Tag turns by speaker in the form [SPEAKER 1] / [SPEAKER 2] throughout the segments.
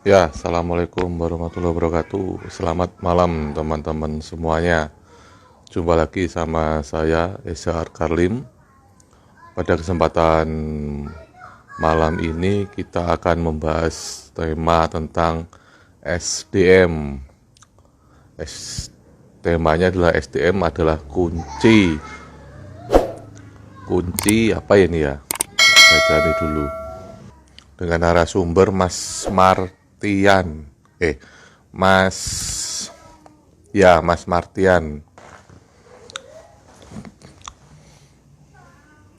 [SPEAKER 1] Ya, assalamualaikum warahmatullahi wabarakatuh. Selamat malam teman-teman semuanya. Jumpa lagi sama saya Esa Karlim. Pada kesempatan malam ini kita akan membahas tema tentang SDM. Temanya adalah SDM adalah kunci. Kunci apa ya ini ya? Saya cari dulu. Dengan narasumber Mas Martian. Mas Mas Martian.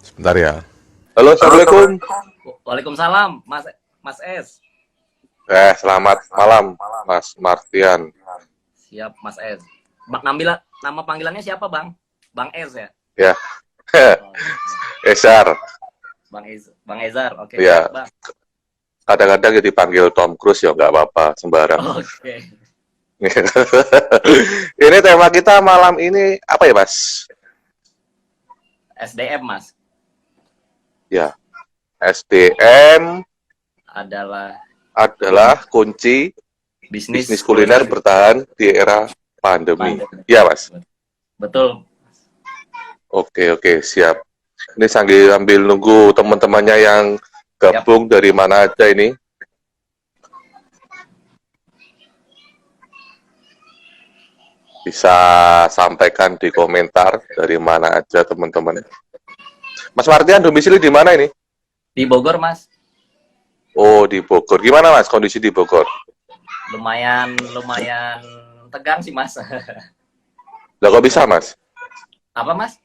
[SPEAKER 1] Sebentar ya. Halo, assalamualaikum.
[SPEAKER 2] Waalaikumsalam, Mas Mas S.
[SPEAKER 1] Selamat malam, Mas Martian.
[SPEAKER 2] Siap, Mas S. Nama panggilannya siapa, Bang? Bang S ya?
[SPEAKER 1] Ya,
[SPEAKER 2] Oh,
[SPEAKER 1] Esar.
[SPEAKER 2] Bang Ezar. Oke,
[SPEAKER 1] Ya,
[SPEAKER 2] siap, Bang.
[SPEAKER 1] kadang-kadang ya dipanggil Tom Cruise ya nggak apa-apa, sembarang.
[SPEAKER 2] Oke.
[SPEAKER 1] Ini tema kita malam ini apa ya, Mas?
[SPEAKER 2] SDM, Mas,
[SPEAKER 1] Ya, SDM
[SPEAKER 2] adalah
[SPEAKER 1] adalah kunci bisnis
[SPEAKER 2] bisnis
[SPEAKER 1] kuliner bertahan di era pandemi.
[SPEAKER 2] pandemi.
[SPEAKER 1] Ya, Mas.
[SPEAKER 2] Betul.
[SPEAKER 1] Oke, siap. Ini sambil nunggu teman-temannya yang gabung dari mana aja ini. Bisa sampaikan di komentar dari mana aja teman-teman. Mas Martian domisili di mana ini?
[SPEAKER 2] Di Bogor, Mas.
[SPEAKER 1] Oh, di Bogor. Gimana Mas kondisi di Bogor?
[SPEAKER 2] Lumayan tegang sih, Mas.
[SPEAKER 1] Lah kok bisa Mas?
[SPEAKER 2] Apa, Mas?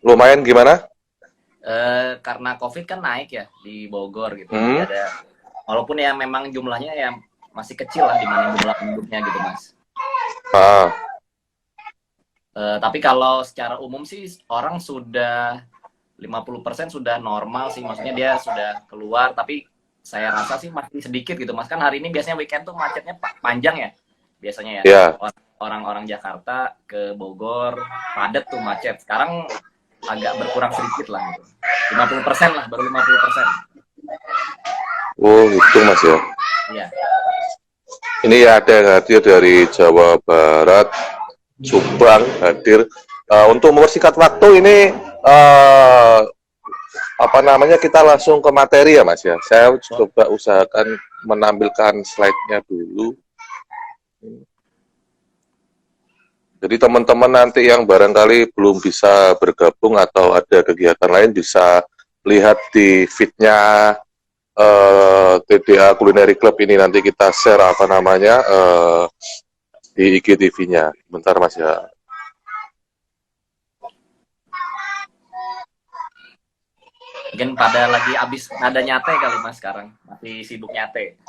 [SPEAKER 1] Lumayan gimana?
[SPEAKER 2] Karena COVID kan naik ya di Bogor gitu. Jadi ada, walaupun ya memang jumlahnya ya masih kecil lah dibanding jumlah penduduknya gitu, Mas.
[SPEAKER 1] Ah,
[SPEAKER 2] Tapi kalau secara umum sih orang sudah 50% sudah normal sih, maksudnya dia sudah keluar, tapi saya rasa sih masih sedikit gitu, Mas. Kan hari ini biasanya weekend tuh macetnya panjang ya, biasanya ya.
[SPEAKER 1] ya.
[SPEAKER 2] Orang-orang Jakarta ke Bogor, padat tuh macet. Sekarang agak berkurang sedikit lah gitu. 50% lah, baru 50%.
[SPEAKER 1] Oh, gitu Mas ya.
[SPEAKER 2] Iya.
[SPEAKER 1] Ini ya ada yang hadir dari Jawa Barat, Subang hadir. Untuk mempersingkat waktu ini apa namanya kita langsung ke materi ya Mas ya. Saya coba usahakan menampilkan slide-nya dulu. Jadi teman-teman nanti yang barangkali belum bisa bergabung atau ada kegiatan lain bisa lihat di feed-nya TDA Culinary Club ini, nanti kita share apa namanya di IGTV-nya. Bentar Mas ya.
[SPEAKER 2] Mungkin pada lagi abis nada nyate kali, Mas, sekarang. Masih sibuk nyate.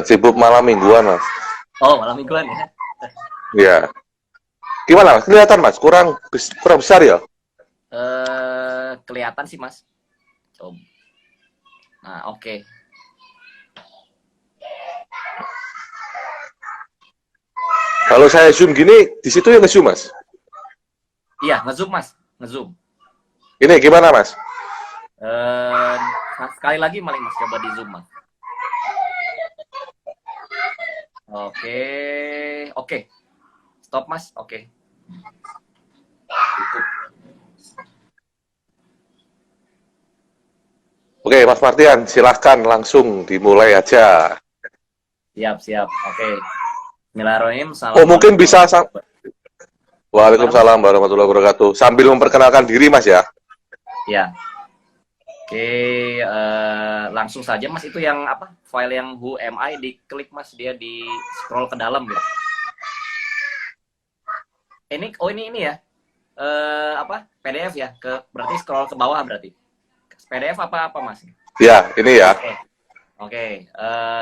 [SPEAKER 1] Sibuk malam mingguan Mas.
[SPEAKER 2] Oh, malam mingguan ya?
[SPEAKER 1] Ya. Gimana Mas? Kelihatan Mas? Kurang besar ya?
[SPEAKER 2] Kelihatan sih, Mas. Coba. Nah, oke.
[SPEAKER 1] Kalau saya zoom gini, di situ ya nge-zoom Mas?
[SPEAKER 2] Iya, ngezoom, Mas. Ngezoom.
[SPEAKER 1] Ini gimana Mas?
[SPEAKER 2] Sekali lagi maling, Mas, coba di zoom, Mas. Oke. Stop, Mas. Oke. Cukup.
[SPEAKER 1] Oke Mas Martian, silahkan langsung dimulai aja.
[SPEAKER 2] Siap. Oke. Bismillahirrahmanirrahim.
[SPEAKER 1] Oh mungkin bisa Waalaikumsalam warahmatullahi wabarakatuh. Sambil memperkenalkan diri Mas ya.
[SPEAKER 2] Ya. Oke, langsung saja Mas, itu yang apa? File yang Who Am I, diklik Mas, dia di scroll ke dalam gitu. Ini ya. PDF ya. Berarti scroll ke bawah berarti. PDF apa Mas?
[SPEAKER 1] Ya, ini ya.
[SPEAKER 2] Oke.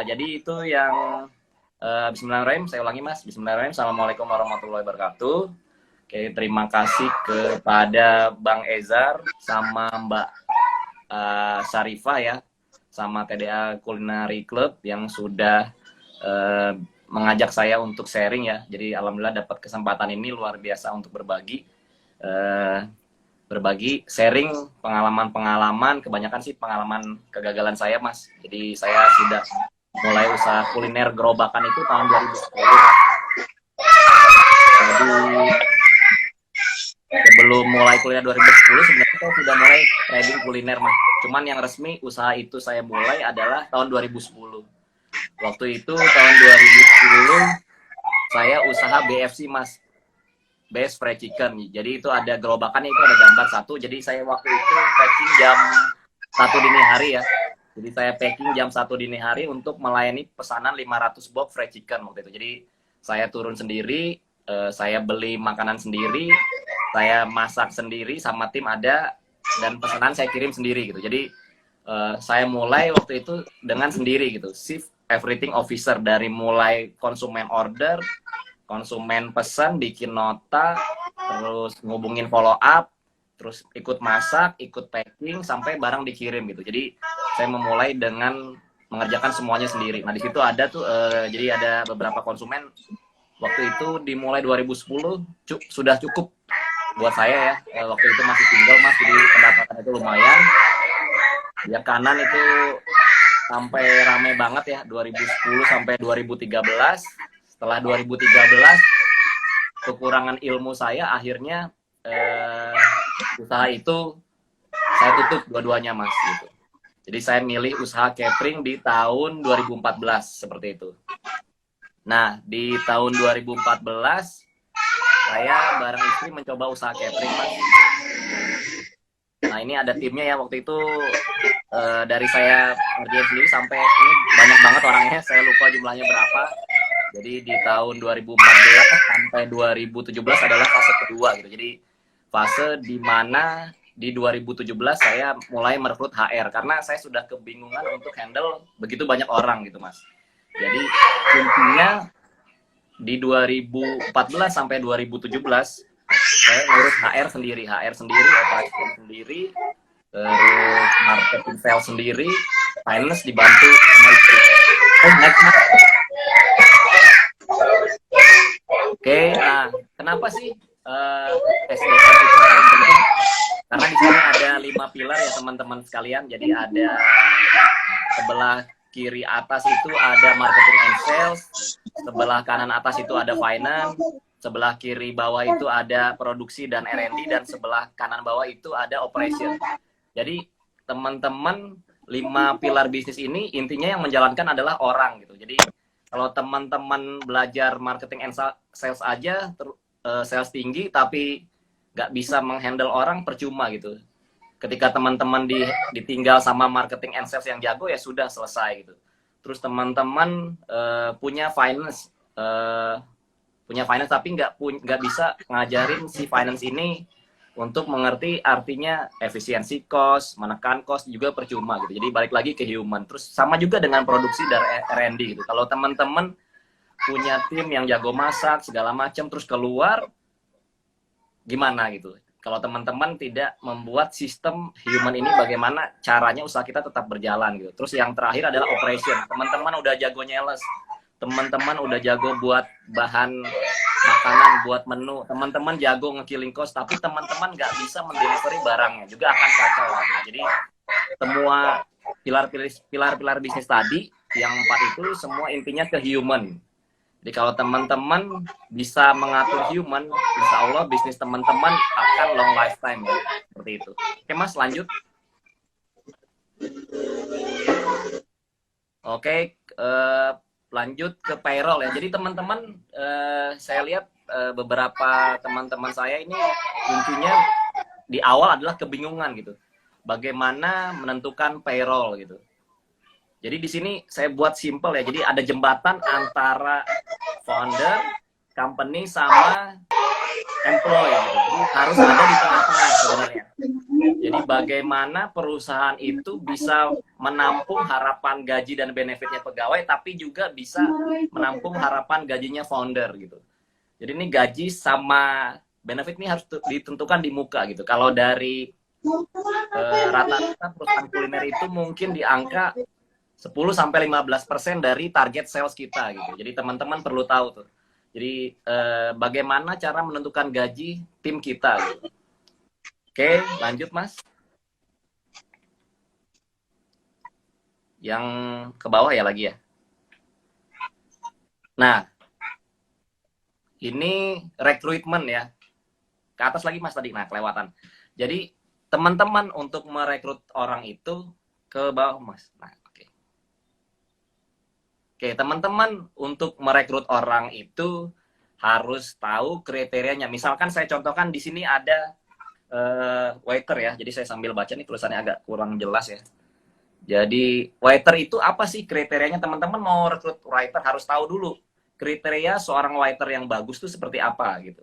[SPEAKER 2] Jadi itu yang Bismillahirrahmanirrahim, saya ulangi Mas. Bismillahirrahmanirrahim. Assalamualaikum warahmatullahi wabarakatuh. Oke, terima kasih kepada Bang Ezar sama Mbak Syarifah ya, sama TDA Culinary Club yang sudah mengajak saya untuk sharing ya. Jadi alhamdulillah dapat kesempatan ini luar biasa untuk berbagi. berbagi, sharing pengalaman-pengalaman, kebanyakan sih pengalaman kegagalan saya, Mas. Jadi saya sudah mulai usaha kuliner gerobakan itu tahun 2010, Mas. Jadi sebelum mulai kuliner 2010 sebenarnya saya sudah mulai trading kuliner, Mas. Cuman yang resmi usaha itu saya mulai adalah tahun 2010. Waktu itu tahun 2010 saya usaha BFC, Mas. Best Fried Chicken. Jadi itu ada gerobakannya, itu ada gambar satu. Jadi saya waktu itu packing jam 1 dini hari ya. Jadi saya packing jam 1 dini hari untuk melayani pesanan 500 box fried chicken waktu itu. Jadi saya turun sendiri, saya beli makanan sendiri, saya masak sendiri sama tim ada, dan pesanan saya kirim sendiri gitu. Jadi saya mulai waktu itu dengan sendiri gitu, chief everything officer, dari mulai konsumen order, konsumen pesan, bikin nota, terus ngubungin follow up, terus ikut masak, ikut packing, sampai barang dikirim gitu. Jadi saya memulai dengan mengerjakan semuanya sendiri. Nah di situ ada tuh, jadi ada beberapa konsumen waktu itu dimulai 2010 sudah cukup buat saya ya. Waktu itu masih single, Mas, jadi pendapatan itu lumayan. Yang kanan itu sampai rame banget ya, 2010 sampai 2013. Setelah 2013 kekurangan ilmu saya, akhirnya usaha itu saya tutup dua-duanya, Mas, gitu. Jadi saya milih usaha catering di tahun 2014 seperti itu. Nah, di tahun 2014 saya bareng istri mencoba usaha catering, Mas. Nah, ini ada timnya ya waktu itu, dari saya ngerjain sendiri sampai ini banyak banget orangnya, saya lupa jumlahnya berapa. Jadi di tahun 2014 sampai 2017 adalah fase kedua gitu. Jadi fase di mana di 2017 saya mulai merekrut HR karena saya sudah kebingungan untuk handle begitu banyak orang gitu, Mas. Jadi intinya di 2014 sampai 2017 saya ngurus HR sendiri, operasi sendiri, terus marketing sales sendiri, finance dibantu sama istri. Oke, nah kenapa sih SDM itu paling penting? Karena di sini ada 5 pilar ya teman-teman sekalian. Jadi ada sebelah kiri atas itu ada marketing and sales, sebelah kanan atas itu ada finance, sebelah kiri bawah itu ada produksi dan R&D, dan sebelah kanan bawah itu ada operation. Jadi teman-teman 5 pilar bisnis ini intinya yang menjalankan adalah orang gitu. Jadi kalau teman-teman belajar marketing and sales aja, sales tinggi tapi nggak bisa menghandle orang, percuma gitu. Ketika teman-teman ditinggal sama marketing and sales yang jago, ya sudah selesai gitu. Terus teman-teman punya finance tapi nggak bisa ngajarin si finance ini untuk mengerti artinya efisiensi cost, menekan cost, juga percuma gitu. Jadi balik lagi ke human. Terus sama juga dengan produksi dari R&D gitu. Kalau teman-teman punya tim yang jago masak segala macam, terus keluar gimana gitu. Kalau teman-teman tidak membuat sistem human ini, bagaimana caranya usaha kita tetap berjalan gitu. Terus yang terakhir adalah operation. Teman-teman udah jago nyales, teman-teman udah jago buat bahan makanan, buat menu, teman-teman jago nge-killing cost, tapi teman-teman nggak bisa mendelivery barangnya, juga akan kacau gitu. Jadi semua pilar-pilar bisnis tadi yang 4 itu semua intinya ke human. Jadi kalau teman-teman bisa mengatur human, insya Allah bisnis teman-teman akan long lifetime ya. Seperti itu. Oke, Mas, lanjut. Oke, lanjut ke payroll ya. Jadi teman-teman, saya lihat beberapa teman-teman saya ini intinya di awal adalah kebingungan gitu. Bagaimana menentukan payroll gitu. Jadi di sini saya buat simple ya. Jadi ada jembatan antara founder, company, sama employee. Gitu. Jadi harus ada di tengah-tengah sebenarnya. Jadi bagaimana perusahaan itu bisa menampung harapan gaji dan benefitnya pegawai, tapi juga bisa menampung harapan gajinya founder gitu. Jadi ini gaji sama benefit ini harus ditentukan di muka gitu. Kalau dari rata-rata perusahaan kuliner itu mungkin di angka 10-15% dari target sales kita gitu. Jadi teman-teman perlu tahu tuh. Jadi bagaimana cara menentukan gaji tim kita gitu. Oke, lanjut Mas. Yang ke bawah ya lagi ya. Nah, ini rekrutmen ya. Ke atas lagi Mas tadi. Nah, kelewatan. Jadi, teman-teman untuk merekrut orang itu ke bawah Mas. Nah, oke. Oke, teman-teman untuk merekrut orang itu harus tahu kriterianya. Misalkan saya contohkan di sini ada waiter ya. Jadi saya sambil baca nih, tulisannya agak kurang jelas ya. Jadi waiter itu apa sih kriterianya? Teman-teman mau rekrut waiter harus tahu dulu kriteria seorang waiter yang bagus itu seperti apa gitu.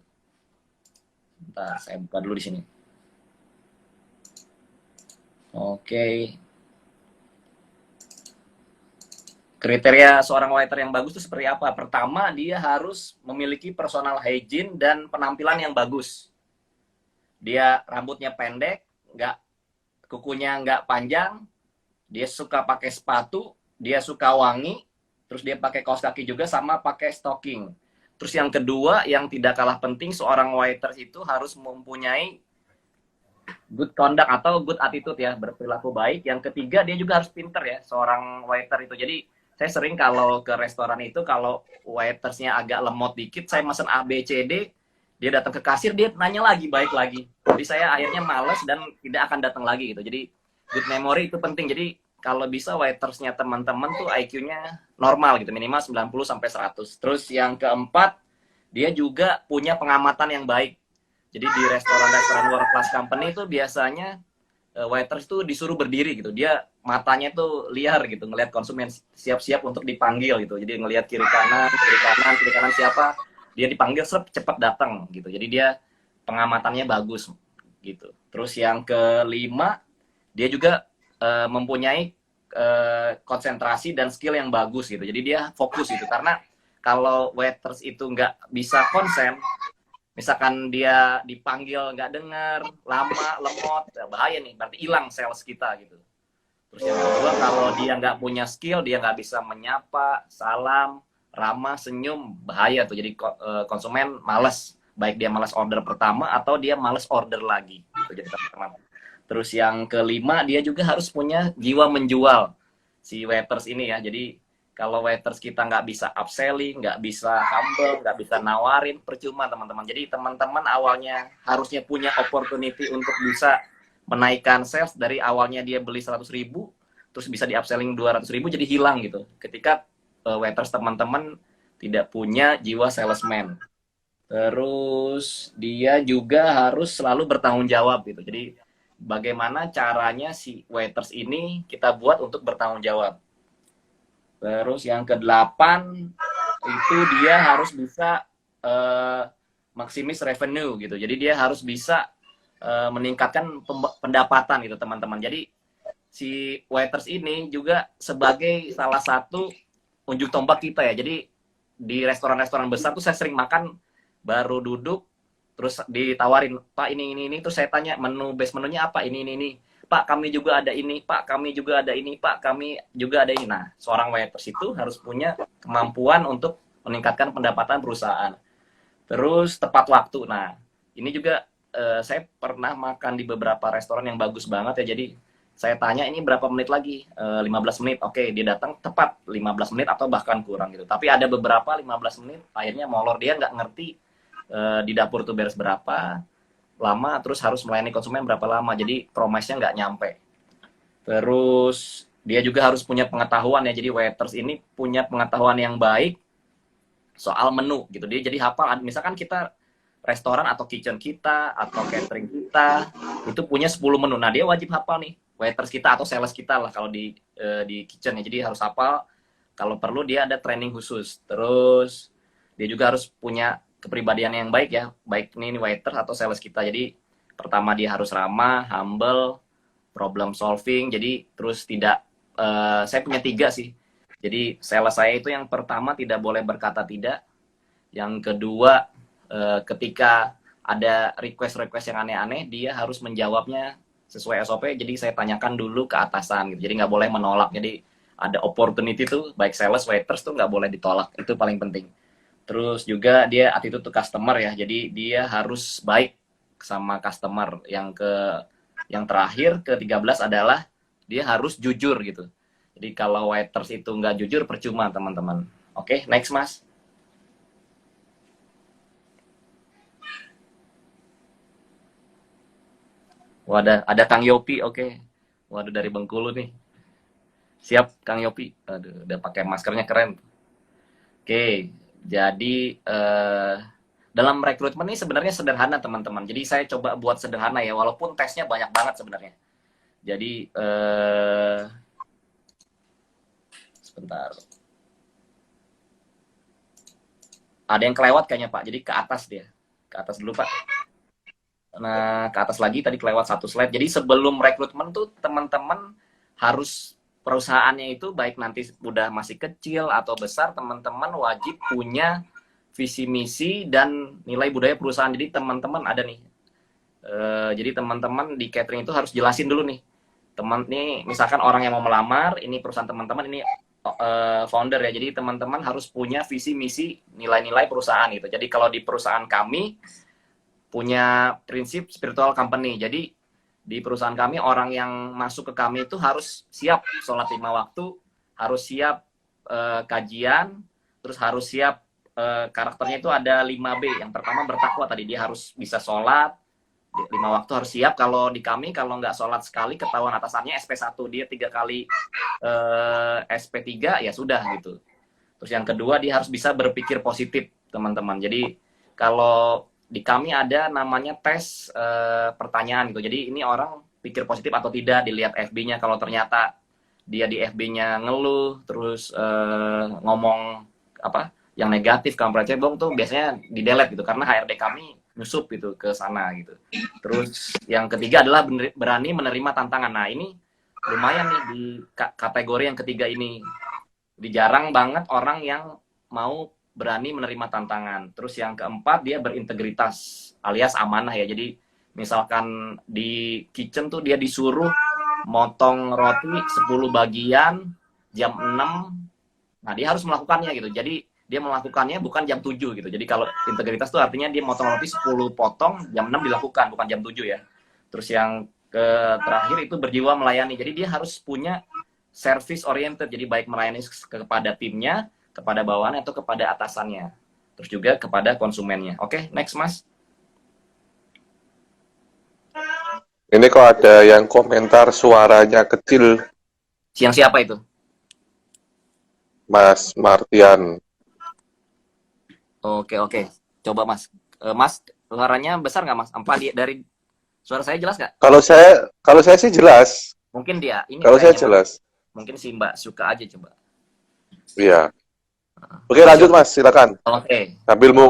[SPEAKER 2] Bentar, saya buka dulu di sini. Oke. Kriteria seorang waiter yang bagus itu seperti apa? Pertama, dia harus memiliki personal hygiene dan penampilan yang bagus. Dia rambutnya pendek, kukunya nggak panjang, dia suka pakai sepatu, dia suka wangi, terus dia pakai kaos kaki juga sama pakai stocking. Terus yang kedua, yang tidak kalah penting, seorang waiter itu harus mempunyai good conduct atau good attitude ya, berperilaku baik. Yang ketiga, dia juga harus pinter ya, seorang waiter itu. Jadi saya sering kalau ke restoran itu, kalau waitersnya agak lemot dikit, saya mesen A, B, C, D, dia datang ke kasir, dia nanya lagi, baik lagi. Jadi saya akhirnya males dan tidak akan datang lagi gitu. Jadi good memory itu penting. Jadi kalau bisa waitersnya teman-teman tuh IQ-nya normal gitu, minimal 90 sampai 100. Terus yang keempat, dia juga punya pengamatan yang baik. Jadi di restoran-restoran world class company itu biasanya waiters itu disuruh berdiri gitu. Dia matanya tuh liar gitu, ngelihat konsumen siap-siap untuk dipanggil gitu. Jadi ngelihat kiri kanan siapa, dia dipanggil cepat datang gitu. Jadi dia pengamatannya bagus gitu. Terus yang kelima, dia juga mempunyai konsentrasi dan skill yang bagus gitu. Jadi dia fokus gitu. Karena kalau waiters itu nggak bisa konsen, misalkan dia dipanggil nggak dengar, lama, lemot, ya bahaya nih. Berarti hilang sales kita gitu. Terus yang kedua, kalau dia nggak punya skill, dia nggak bisa menyapa, salam, ramah, senyum, bahaya tuh. Jadi konsumen males. Baik dia males order pertama atau dia males order lagi. Gitu, jadi teman-teman. Terus yang kelima, dia juga harus punya jiwa menjual si waiters ini ya. Jadi kalau waiters kita nggak bisa upselling, nggak bisa humble, nggak bisa nawarin, percuma teman-teman. Jadi teman-teman awalnya harusnya punya opportunity untuk bisa menaikkan sales dari awalnya dia beli 100.000, terus bisa di upselling 200.000, jadi hilang gitu. Ketika waiters teman-teman tidak punya jiwa salesman. Terus dia juga harus selalu bertanggung jawab gitu. Jadi bagaimana caranya si waiters ini kita buat untuk bertanggung jawab. Terus yang kedelapan itu dia harus bisa maksimis revenue gitu. Jadi dia harus bisa meningkatkan pendapatan gitu teman-teman. Jadi si waiters ini juga sebagai salah satu unjuk tombak kita ya. Jadi di restoran-restoran besar tuh saya sering makan, baru duduk terus ditawarin, Pak ini, terus saya tanya base menunya apa, ini, Pak kami juga ada ini, Pak kami juga ada ini, Pak kami juga ada ini. Nah, seorang waiters itu harus punya kemampuan untuk meningkatkan pendapatan perusahaan. Terus tepat waktu. Nah, ini juga saya pernah makan di beberapa restoran yang bagus banget ya. Jadi saya tanya ini berapa menit lagi, 15 menit. Oke, dia datang tepat 15 menit atau bahkan kurang gitu. Tapi ada beberapa 15 menit akhirnya molor, dia nggak ngerti di dapur tuh beres berapa lama, terus harus melayani konsumen berapa lama, jadi promise-nya nggak nyampe. Terus dia juga harus punya pengetahuan ya, jadi waiters ini punya pengetahuan yang baik soal menu gitu. Dia jadi hafal, misalkan kita restoran atau kitchen kita atau catering kita itu punya 10 menu, nah dia wajib hafal nih, waiters kita atau sales kita lah kalau di kitchen ya, jadi harus hafal. Kalau perlu dia ada training khusus. Terus dia juga harus punya kepribadian yang baik ya, baik ini waiter atau sales kita. Jadi pertama dia harus ramah, humble, problem solving. Jadi terus tidak, saya punya 3 sih. Jadi sales saya itu yang pertama tidak boleh berkata tidak. Yang kedua, ketika ada request yang aneh-aneh, dia harus menjawabnya sesuai SOP. Jadi saya tanyakan dulu ke atasan gitu. Jadi nggak boleh menolak. Jadi ada opportunity tuh, baik sales, waiters tuh nggak boleh ditolak. Itu paling penting. Terus juga dia attitude to customer ya, jadi dia harus baik sama customer. Yang terakhir ke-13 adalah dia harus jujur gitu. Jadi kalau waiters itu nggak jujur percuma teman-teman. Oke, next Mas. Wadah, ada Kang Yopi, oke. Waduh, dari Bengkulu nih. Siap Kang Yopi. Aduh, udah pakai maskernya keren. Oke, jadi dalam rekrutmen ini sebenarnya sederhana teman-teman. Jadi saya coba buat sederhana ya, walaupun tesnya banyak banget sebenarnya. Jadi sebentar. Ada yang kelewat kayaknya Pak. Jadi ke atas dia. Ke atas dulu Pak. Nah, ke atas lagi tadi kelewat satu slide. Jadi sebelum rekrutmen tuh teman-teman harus perusahaannya itu baik nanti udah masih kecil atau besar, teman-teman wajib punya visi misi dan nilai budaya perusahaan. Jadi teman-teman ada nih. Jadi teman-teman di catering itu harus jelasin dulu nih. Teman nih, misalkan orang yang mau melamar, ini perusahaan teman-teman, ini founder ya. Jadi teman-teman harus punya visi misi nilai-nilai perusahaan gitu. Jadi kalau di perusahaan kami punya prinsip spiritual company. Jadi di perusahaan kami orang yang masuk ke kami itu harus siap sholat 5 waktu, harus siap kajian, terus harus siap karakternya itu ada 5B. Yang pertama bertakwa tadi, dia harus bisa sholat 5 waktu, harus siap. Kalau di kami kalau nggak sholat sekali ketahuan atasannya SP1, dia 3 kali SP3 ya sudah gitu. Terus yang kedua dia harus bisa berpikir positif teman-teman. Jadi kalau di kami ada namanya tes pertanyaan gitu. Jadi ini orang pikir positif atau tidak, dilihat FB-nya. Kalau ternyata dia di FB-nya ngeluh, terus ngomong apa yang negatif, kampret cebong tuh biasanya di delete gitu, karena HRD kami nyusup gitu ke sana gitu. Terus yang ketiga adalah berani menerima tantangan. Nah ini lumayan nih di kategori yang ketiga ini. Jarang banget orang yang mau berani menerima tantangan. Terus yang keempat dia berintegritas alias amanah ya. Jadi misalkan di kitchen tuh dia disuruh motong roti 10 bagian jam 6. Nah, dia harus melakukannya gitu. Jadi dia melakukannya bukan jam 7 gitu. Jadi kalau integritas tuh artinya dia motong roti 10 potong jam 6 dilakukan, bukan jam 7 ya. Terus yang terakhir itu berjiwa melayani. Jadi dia harus punya service oriented. Jadi baik melayani kepada timnya, kepada bawahannya atau kepada atasannya, terus juga kepada konsumennya. Oke, next Mas.
[SPEAKER 1] Ini kok ada yang komentar suaranya kecil.
[SPEAKER 2] Yang siapa itu?
[SPEAKER 1] Mas Martian.
[SPEAKER 2] Oke. Coba Mas. Mas, suaranya besar nggak Mas? Dari suara saya jelas nggak?
[SPEAKER 1] Kalau saya sih jelas.
[SPEAKER 2] Mungkin dia. Ini
[SPEAKER 1] kalau saya jelas.
[SPEAKER 2] Mungkin si Mbak suka aja coba.
[SPEAKER 1] Iya. Oke, lanjut Mas, silakan.
[SPEAKER 2] Oke.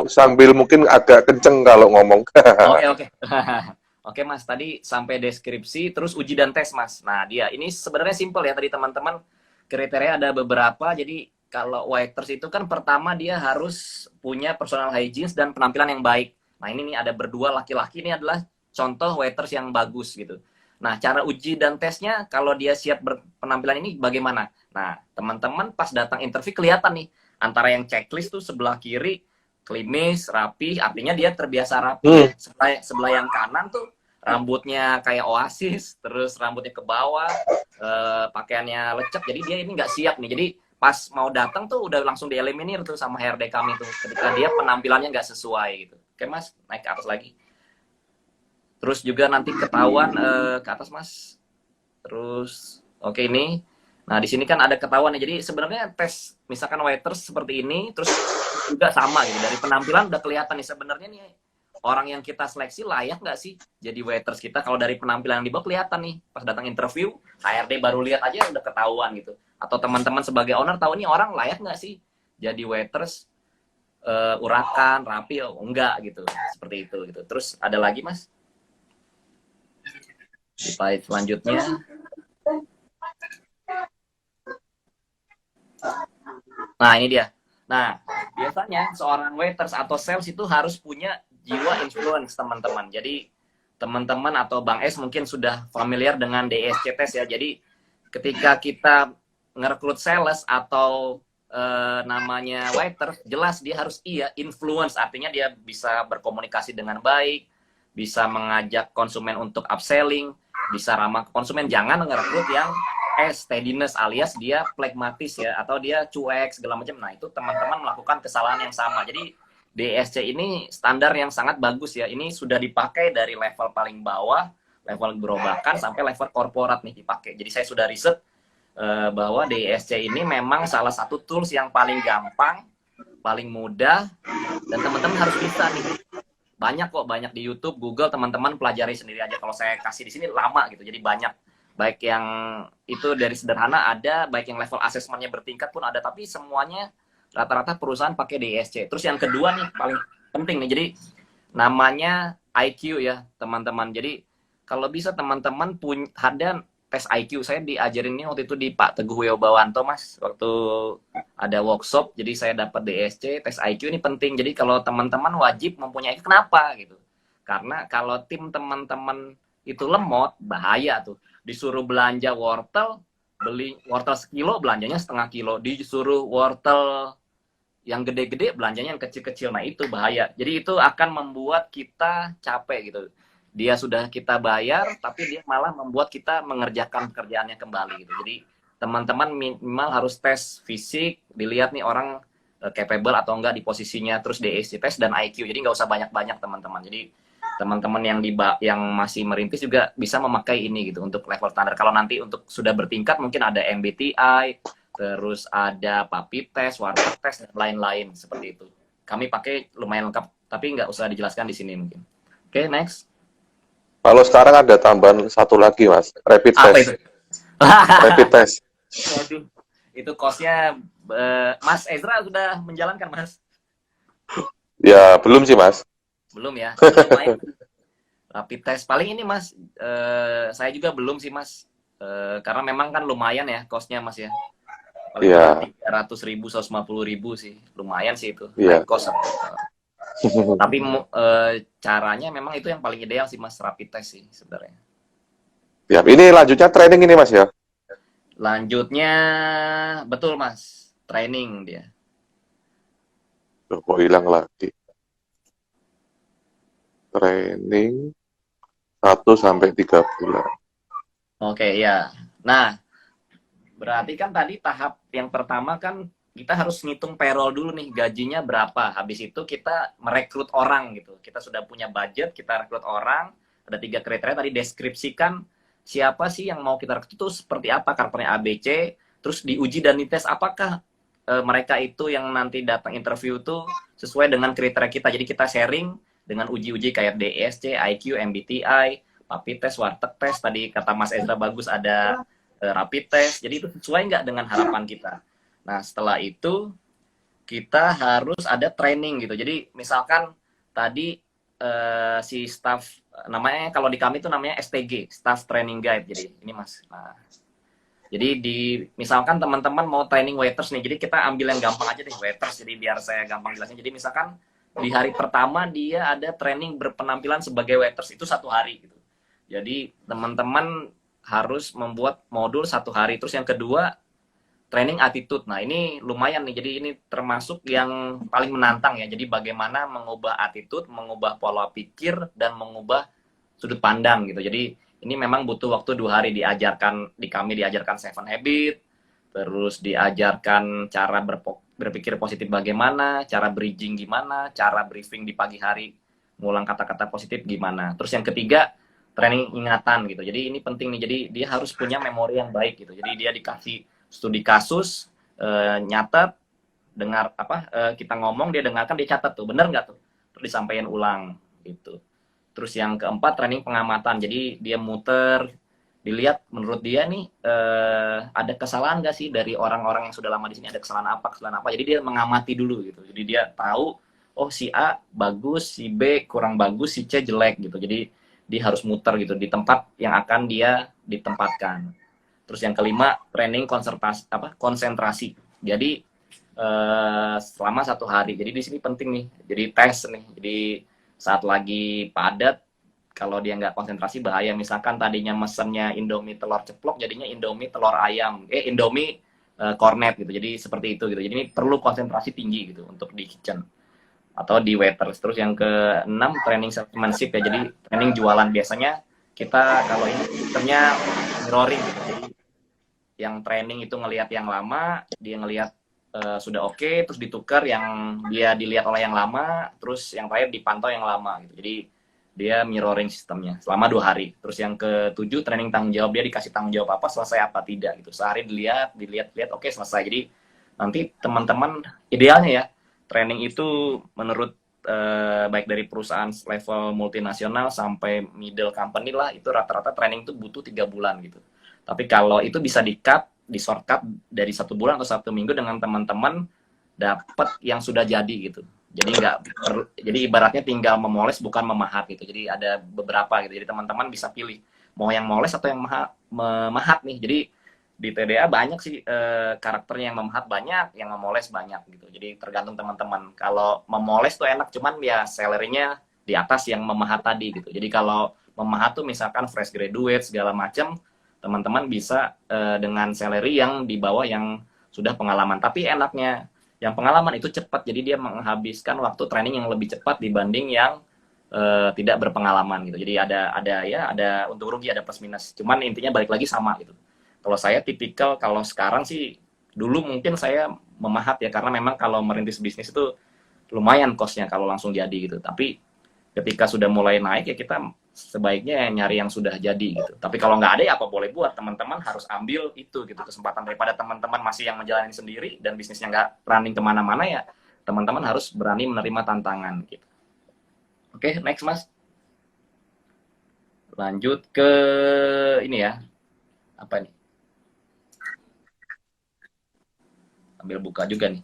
[SPEAKER 1] Sambil mungkin agak kenceng kalau ngomong.
[SPEAKER 2] Oke. Oke Mas, tadi sampai deskripsi, terus uji dan tes Mas. Nah dia, ini sebenarnya simpel ya tadi teman-teman. Kriteria ada beberapa, jadi kalau waiters itu kan pertama dia harus punya personal hygiene dan penampilan yang baik. Nah ini nih ada berdua laki-laki, ini adalah contoh waiters yang bagus gitu. Nah cara uji dan tesnya, kalau dia siap berpenampilan ini bagaimana? Nah teman-teman pas datang interview kelihatan nih, antara yang checklist tuh sebelah kiri klimis, rapi, artinya dia terbiasa rapi. Sebelah yang kanan tuh rambutnya kayak Oasis, terus rambutnya ke bawah, pakaiannya lecek, jadi dia ini nggak siap nih. Jadi pas mau datang tuh udah langsung dieliminir tuh sama HRD kami tuh, ketika dia penampilannya nggak sesuai gitu. Oke Mas, naik ke atas lagi. Terus juga nanti ketahuan ke atas Mas. Terus oke ini. Nah, di sini kan ada ketahuan ya. Jadi sebenarnya tes misalkan waiters seperti ini, terus juga sama gitu. Dari penampilan udah kelihatan nih sebenarnya nih orang yang kita seleksi layak nggak sih jadi waiters kita. Kalau dari penampilan yang dibawa kelihatan nih. Pas datang interview, HRD baru lihat aja udah ketahuan gitu. Atau teman-teman sebagai owner tahu nih orang layak nggak sih jadi waiters, urakan, rapi, oh enggak gitu. Seperti itu gitu. Terus ada lagi Mas? Di slide selanjutnya. Nah ini dia. Nah biasanya seorang waiters atau sales itu harus punya jiwa influence teman-teman. Jadi teman-teman atau Bang S mungkin sudah familiar dengan DSC test ya. Jadi ketika kita ngerekrut sales atau namanya waiter, jelas dia harus influence, artinya dia bisa berkomunikasi dengan baik, bisa mengajak konsumen untuk upselling, bisa ramah konsumen. Jangan ngerekrut yang steadiness alias dia pragmatis ya, atau dia cuek segala macam. Nah itu teman-teman melakukan kesalahan yang sama. Jadi DSC ini standar yang sangat bagus ya. Ini sudah dipakai dari level paling bawah, level gerobakan sampai level korporat nih dipakai. Jadi saya sudah riset bahwa DSC ini memang salah satu tools yang paling gampang, paling mudah, dan teman-teman harus bisa nih. Banyak kok, banyak di YouTube, Google, teman-teman pelajari sendiri aja. Kalau saya kasih di sini lama gitu, jadi banyak. Baik yang itu dari sederhana ada, baik yang level asesmennya bertingkat pun ada, tapi semuanya rata-rata perusahaan pakai DSC. Terus yang kedua nih, paling penting nih, jadi namanya IQ ya teman-teman. Jadi kalau bisa teman-teman punya ada tes IQ. Saya diajarin ini waktu itu di Pak Teguh Wiyobawanto Mas, waktu ada workshop. Jadi saya dapat DSC, tes IQ ini penting. Jadi kalau teman-teman wajib mempunyai IQ. Kenapa gitu? Karena kalau tim teman-teman itu lemot, bahaya tuh. Disuruh belanja wortel, beli wortel sekilo, belanjanya setengah kilo. Disuruh wortel yang gede-gede, belanjanya yang kecil-kecil. Nah itu bahaya. Jadi itu akan membuat kita capek gitu. Dia sudah kita bayar, tapi dia malah membuat kita mengerjakan pekerjaannya kembali gitu. Jadi teman-teman minimal harus tes fisik, dilihat nih orang capable atau enggak di posisinya, terus DSC tes dan IQ. Jadi nggak usah banyak-banyak teman-teman. Jadi teman-teman yang masih merintis juga bisa memakai ini gitu untuk level standar. Kalau nanti untuk sudah bertingkat mungkin ada MBTI, terus ada PAPI test, warteg test, dan lain-lain seperti itu. Kami pakai lumayan lengkap, tapi nggak usah dijelaskan di sini mungkin. Oke, next.
[SPEAKER 1] Kalau sekarang ada tambahan satu lagi, Mas. Rapid
[SPEAKER 2] Apa
[SPEAKER 1] test.
[SPEAKER 2] itu?
[SPEAKER 1] Rapid test.
[SPEAKER 2] Waduh, itu cost-nya Mas Ezra sudah menjalankan, Mas?
[SPEAKER 1] Ya, belum sih, Mas.
[SPEAKER 2] Belum ya. Lumayan. Rapid test paling ini, Mas. Saya juga belum sih, Mas. Karena memang kan lumayan ya cost-nya, Mas ya. Paling
[SPEAKER 1] Iya.
[SPEAKER 2] 300.000, 150.000 sih. Lumayan sih itu.
[SPEAKER 1] Iya.
[SPEAKER 2] High cost. Tapi caranya memang itu yang paling ideal sih Mas, rapid test sih sebenarnya.
[SPEAKER 1] Ya, ini lanjutnya training ini, Mas ya.
[SPEAKER 2] Lanjutnya betul Mas, training dia.
[SPEAKER 1] Loh, kok hilang lagi. Training 1 sampai 3 bulan.
[SPEAKER 2] Oke ya. Nah, berarti kan tadi tahap yang pertama kan kita harus ngitung payroll dulu nih, gajinya berapa. Habis itu kita merekrut orang gitu. Kita sudah punya budget, kita rekrut orang. Ada 3 kriteria tadi, deskripsikan siapa sih yang mau kita rekrut itu seperti apa, karakternya ABC. Terus diuji dan dites apakah mereka itu yang nanti datang interview itu sesuai dengan kriteria kita. Jadi kita sharing dengan uji-uji kayak DSC, IQ, MBTI, PAPI test, warteg test. Tadi kata Mas Ezra bagus ada rapid test. Jadi itu sesuai nggak dengan harapan kita. Nah, setelah itu kita harus ada training gitu. Jadi misalkan tadi si staff, namanya kalau di kami itu namanya STG, Staff Training Guide. Jadi ini Mas. Nah, jadi misalkan teman-teman mau training waiters nih. Jadi kita ambil yang gampang aja deh, waiters. Jadi biar saya gampang jelasin. Jadi misalkan di hari pertama dia ada training berpenampilan sebagai waiters itu 1 hari gitu. Jadi teman-teman harus membuat modul 1 hari. Terus yang kedua training attitude. Nah ini lumayan nih, jadi ini termasuk yang paling menantang ya. Jadi bagaimana mengubah attitude, mengubah pola pikir, dan mengubah sudut pandang gitu. Jadi ini memang butuh waktu 2 hari diajarkan, kami diajarkan 7 habit, terus diajarkan cara berpikir positif bagaimana, cara bridging gimana, cara briefing di pagi hari, ngulang kata-kata positif gimana. Terus yang ketiga, training ingatan gitu. Jadi ini penting nih, jadi dia harus punya memori yang baik gitu. Jadi dia dikasih studi kasus, nyatet, dengar kita ngomong, dia dengarkan, dia catat tuh, bener nggak tuh, terus disampaikan ulang gitu. Terus yang keempat training pengamatan, jadi dia muter, dilihat menurut dia nih ada kesalahan nggak sih dari orang-orang yang sudah lama di sini, ada kesalahan apa, jadi dia mengamati dulu gitu, jadi dia tahu oh si A bagus, si B kurang bagus, si C jelek gitu, jadi dia harus muter gitu di tempat yang akan dia ditempatkan. Terus yang kelima, training konsentrasi. Jadi selama 1 hari. Jadi di sini penting nih. Jadi tes nih. Jadi saat lagi padat, kalau dia nggak konsentrasi bahaya. Misalkan tadinya mesennya Indomie telur ceplok, jadinya Indomie telur ayam. Indomie cornet gitu. Jadi seperti itu gitu. Jadi ini perlu konsentrasi tinggi gitu untuk di kitchen. atau di waiters. Terus yang keenam training salesmanship ya, jadi training jualan. Biasanya kita kalau ini sistemnya mirroring gitu. Jadi yang training itu ngelihat yang lama, dia ngelihat sudah oke, terus ditukar yang dia dilihat oleh yang lama, terus yang terakhir dipantau yang lama gitu. Jadi dia mirroring sistemnya selama 2 hari. Terus yang ketujuh training tanggung jawab, dia dikasih tanggung jawab apa, selesai apa tidak gitu. Sehari dilihat, oke selesai. Jadi nanti teman-teman idealnya ya training itu menurut baik dari perusahaan level multinasional sampai middle company lah, itu rata-rata training itu butuh 3 bulan gitu. Tapi kalau itu bisa di shortcut dari 1 bulan atau 1 minggu dengan teman-teman dapat yang sudah jadi gitu. Jadi nggak perlu, jadi ibaratnya tinggal memoles bukan memahat gitu. Jadi ada beberapa gitu. Jadi teman-teman bisa pilih mau yang moles atau yang memahat nih. Jadi di TDA banyak sih karakternya, yang memahat banyak, yang memoles banyak gitu. Jadi tergantung teman-teman. Kalau memoles tuh enak, cuman ya salary-nya di atas yang memahat tadi gitu. Jadi kalau memahat tuh misalkan fresh graduate segala macam, teman-teman bisa dengan salary yang di bawah yang sudah pengalaman. Tapi enaknya yang pengalaman itu cepat, jadi dia menghabiskan waktu training yang lebih cepat dibanding yang tidak berpengalaman gitu. Jadi ada untung rugi, ada plus minus. Cuman intinya balik lagi sama gitu. Kalau saya tipikal, kalau sekarang sih, dulu mungkin saya memahat ya, karena memang kalau merintis bisnis itu lumayan cost-nya kalau langsung jadi gitu. Tapi ketika sudah mulai naik ya kita sebaiknya nyari yang sudah jadi gitu. Tapi kalau nggak ada ya apa boleh buat, teman-teman harus ambil itu gitu kesempatan, daripada teman-teman masih yang menjalani sendiri dan bisnisnya nggak running kemana-mana ya, teman-teman harus berani menerima tantangan gitu. Oke, next Mas. Lanjut ke ini ya, apa nih? Ambil buka juga nih.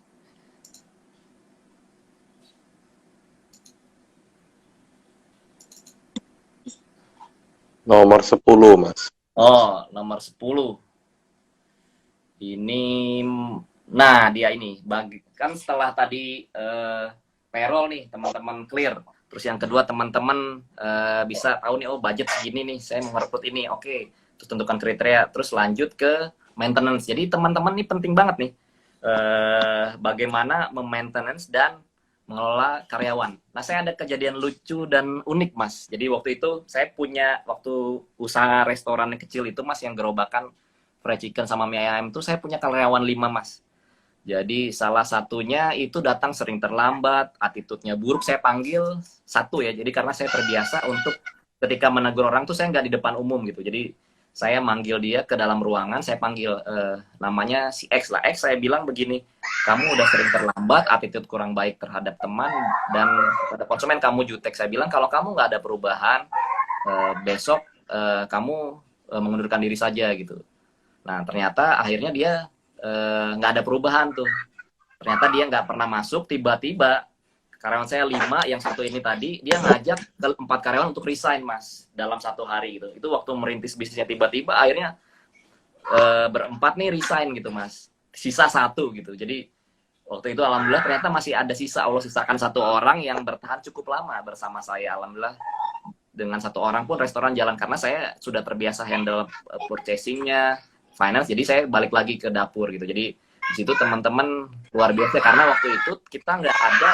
[SPEAKER 1] Nomor 10, Mas.
[SPEAKER 2] Oh, nomor 10. Ini, nah dia ini, kan setelah tadi payroll nih, teman-teman clear. Terus yang kedua teman-teman bisa tahu nih, oh budget segini nih, saya mau merekrut ini, oke. Terus tentukan kriteria, terus lanjut ke maintenance. Jadi teman-teman ini penting banget nih, bagaimana memaintenance dan mengelola karyawan. Nah, saya ada kejadian lucu dan unik, Mas. Jadi waktu itu saya punya, waktu usaha restoran yang kecil itu, Mas, yang gerobakan fried chicken sama mie ayam itu, saya punya karyawan 5, Mas. Jadi salah satunya itu datang sering terlambat, attitude-nya buruk, saya panggil satu ya. Jadi karena saya terbiasa untuk ketika menegur orang tuh saya nggak di depan umum gitu. Jadi saya manggil dia ke dalam ruangan, saya panggil namanya si X lah. X, saya bilang begini, kamu udah sering terlambat, attitude kurang baik terhadap teman, dan pada konsumen kamu jutek. Saya bilang kalau kamu nggak ada perubahan, besok kamu mengundurkan diri saja gitu. Nah ternyata akhirnya dia nggak ada perubahan tuh. Ternyata dia nggak pernah masuk, tiba-tiba karyawan saya 5, yang satu ini tadi, dia ngajak ke 4 karyawan untuk resign, Mas, dalam 1 hari gitu. Itu waktu merintis bisnisnya, tiba-tiba akhirnya berempat nih resign gitu, Mas. Sisa satu gitu. Jadi waktu itu alhamdulillah ternyata masih ada sisa. Allah sisakan 1 orang yang bertahan cukup lama bersama saya. Alhamdulillah dengan 1 orang pun restoran jalan, karena saya sudah terbiasa handle purchasingnya, finance, jadi saya balik lagi ke dapur gitu. Jadi di situ teman-teman luar biasa, karena waktu itu kita nggak ada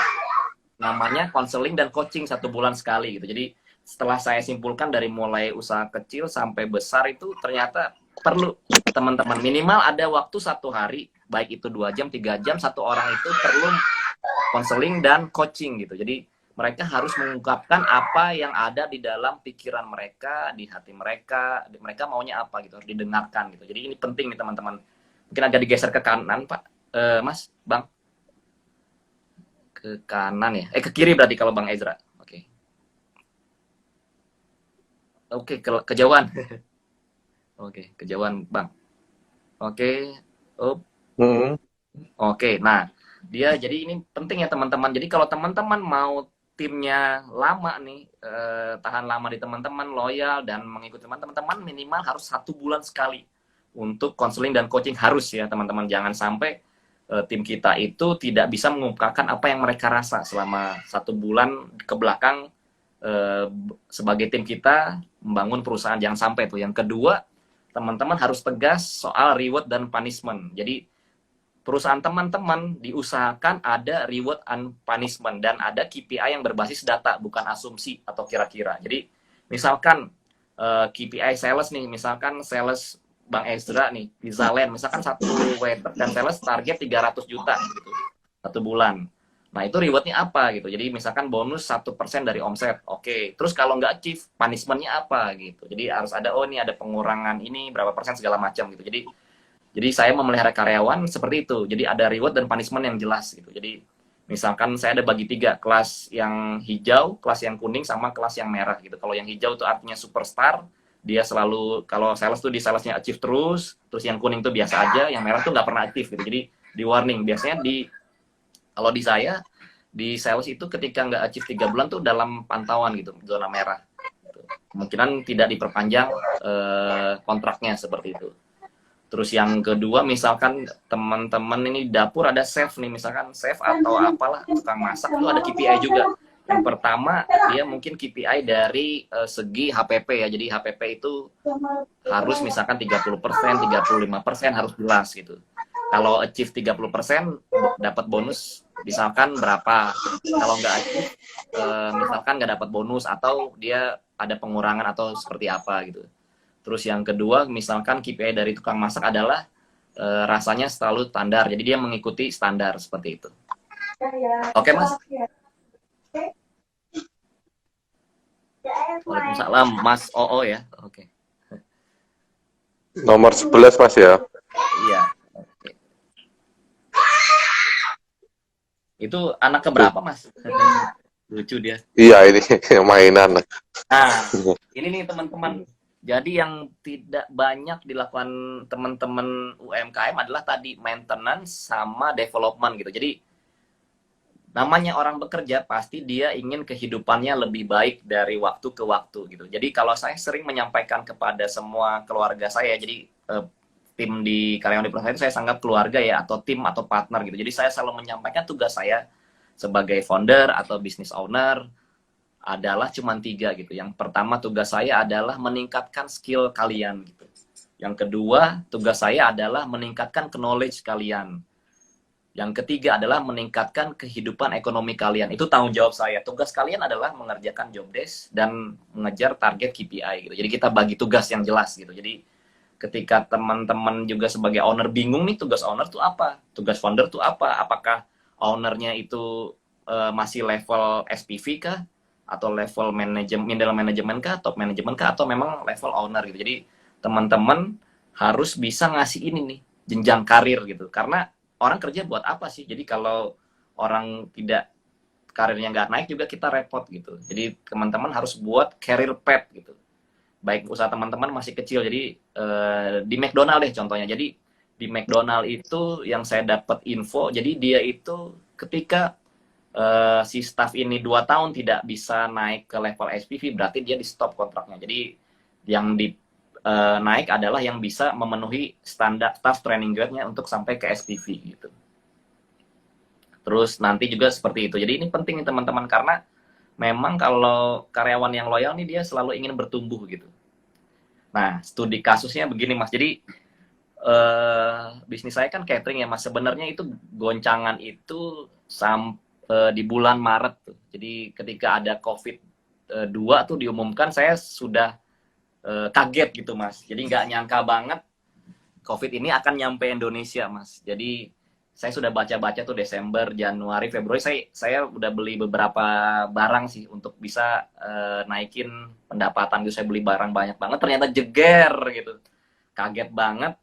[SPEAKER 2] namanya konseling dan coaching 1 bulan sekali gitu. Jadi setelah saya simpulkan dari mulai usaha kecil sampai besar itu ternyata perlu teman-teman minimal ada waktu 1 hari, baik itu 2 jam 3 jam, 1 orang itu perlu konseling dan coaching gitu. Jadi mereka harus mengungkapkan apa yang ada di dalam pikiran mereka, di hati mereka maunya apa gitu, harus didengarkan gitu. Jadi ini penting nih teman-teman. Mungkin agak digeser ke kanan, Pak. Mas, Bang. Ke kanan ya. Ke kiri berarti kalau Bang Ezra. Oke. Oke, kejauhan. Oke, kejauhan, Bang. Oke. Oke, nah dia jadi ini penting ya teman-teman. Jadi kalau teman-teman mau timnya lama nih, tahan lama di teman-teman, loyal dan mengikuti teman-teman, minimal harus 1 bulan sekali untuk konseling dan coaching, harus ya teman-teman. Jangan sampai tim kita itu tidak bisa mengungkapkan apa yang mereka rasa selama 1 bulan ke belakang sebagai tim kita membangun perusahaan. Jangan sampai tuh. Yang kedua, teman-teman harus tegas soal reward dan punishment. Jadi perusahaan teman-teman diusahakan ada reward and punishment dan ada KPI yang berbasis data, bukan asumsi atau kira-kira. Jadi misalkan KPI sales nih, misalkan sales Bang Ezra nih, Pizzaland, misalkan satu waiter dan sales target 300 juta gitu, satu bulan. Nah, itu rewardnya apa gitu. Jadi misalkan bonus 1% dari omset. Oke. Terus kalau nggak achieve, punishment-nya apa gitu. Jadi harus ada, oh ini ada pengurangan ini, berapa persen segala macam gitu. Jadi saya memelihara karyawan seperti itu. Jadi ada reward dan punishment yang jelas gitu. Jadi misalkan saya ada bagi 3, kelas yang hijau, kelas yang kuning, sama kelas yang merah gitu. Kalau yang hijau itu artinya superstar, dia selalu, kalau sales tuh di salesnya achieve terus yang kuning tuh biasa aja, yang merah tuh nggak pernah achieve gitu. Jadi di warning. Biasanya kalau di saya, di sales itu ketika nggak achieve 3 bulan tuh dalam pantauan gitu, zona merah. Kemungkinan tidak diperpanjang kontraknya seperti itu. Terus yang kedua, misalkan teman-teman ini di dapur ada chef nih, misalkan chef atau apalah, tukang masak itu ada KPI juga. Yang pertama, dia mungkin KPI dari segi HPP ya. Jadi HPP itu harus misalkan 30%, 35% harus jelas gitu. Kalau achieve 30% dapat bonus misalkan berapa. Kalau nggak achieve misalkan nggak dapat bonus atau dia ada pengurangan atau seperti apa gitu. Terus yang kedua, misalkan KPI dari tukang masak adalah rasanya selalu standar. Jadi dia mengikuti standar seperti itu. Oke, Mas. Waalaikumsalam, Mas OO ya. Oke.
[SPEAKER 1] Nomor 11 Mas ya.
[SPEAKER 2] Iya. Oke. Itu anak keberapa, Mas? Lucu dia.
[SPEAKER 1] Iya, ini mainan.
[SPEAKER 2] Nah, ini nih teman-teman. Jadi yang tidak banyak dilakukan teman-teman UMKM adalah tadi maintenance sama development gitu. Jadi namanya orang bekerja pasti dia ingin kehidupannya lebih baik dari waktu ke waktu gitu. Jadi kalau saya sering menyampaikan kepada semua keluarga saya, jadi tim di karyawan di perusahaan itu saya anggap keluarga ya, atau tim atau partner gitu. Jadi saya selalu menyampaikan tugas saya sebagai founder atau business owner adalah cuma 3 gitu. Yang pertama, tugas saya adalah meningkatkan skill kalian gitu. Yang kedua, tugas saya adalah meningkatkan knowledge kalian. Yang ketiga adalah meningkatkan kehidupan ekonomi kalian. Itu tanggung jawab saya. Tugas kalian adalah mengerjakan job desk dan mengejar target KPI gitu. Jadi kita bagi tugas yang jelas gitu. Jadi ketika teman-teman juga sebagai owner bingung nih, tugas owner tuh apa? Tugas founder tuh apa? Apakah ownernya itu masih level SPV kah? Atau level middle management kah, top management kah, atau memang level owner gitu. Jadi teman-teman harus bisa ngasih ini nih, jenjang karir gitu. Karena orang kerja buat apa sih? Jadi kalau orang tidak, karirnya nggak naik juga kita repot gitu. Jadi teman-teman harus buat career path gitu. Baik usaha teman-teman masih kecil, jadi di McDonald deh contohnya. Jadi di McDonald itu yang saya dapat info, jadi dia itu ketika si staff ini 2 tahun tidak bisa naik ke level SPV, berarti dia di stop kontraknya. Jadi yang di naik adalah yang bisa memenuhi standar staff training grade-nya untuk sampai ke SPV gitu. Terus nanti juga seperti itu. Jadi ini penting nih teman-teman, karena memang kalau karyawan yang loyal nih dia selalu ingin bertumbuh gitu. Nah, studi kasusnya begini Mas. Jadi bisnis saya kan catering ya Mas. Sebenarnya itu goncangan itu di bulan Maret tuh. Jadi ketika ada COVID-2 tuh diumumkan, saya sudah kaget gitu Mas. Jadi nggak nyangka banget COVID ini akan nyampe Indonesia Mas. Jadi saya sudah baca-baca tuh Desember, Januari, Februari, saya udah beli beberapa barang sih untuk bisa naikin pendapatan gitu. Saya beli barang banyak banget, ternyata jeger gitu. Kaget banget,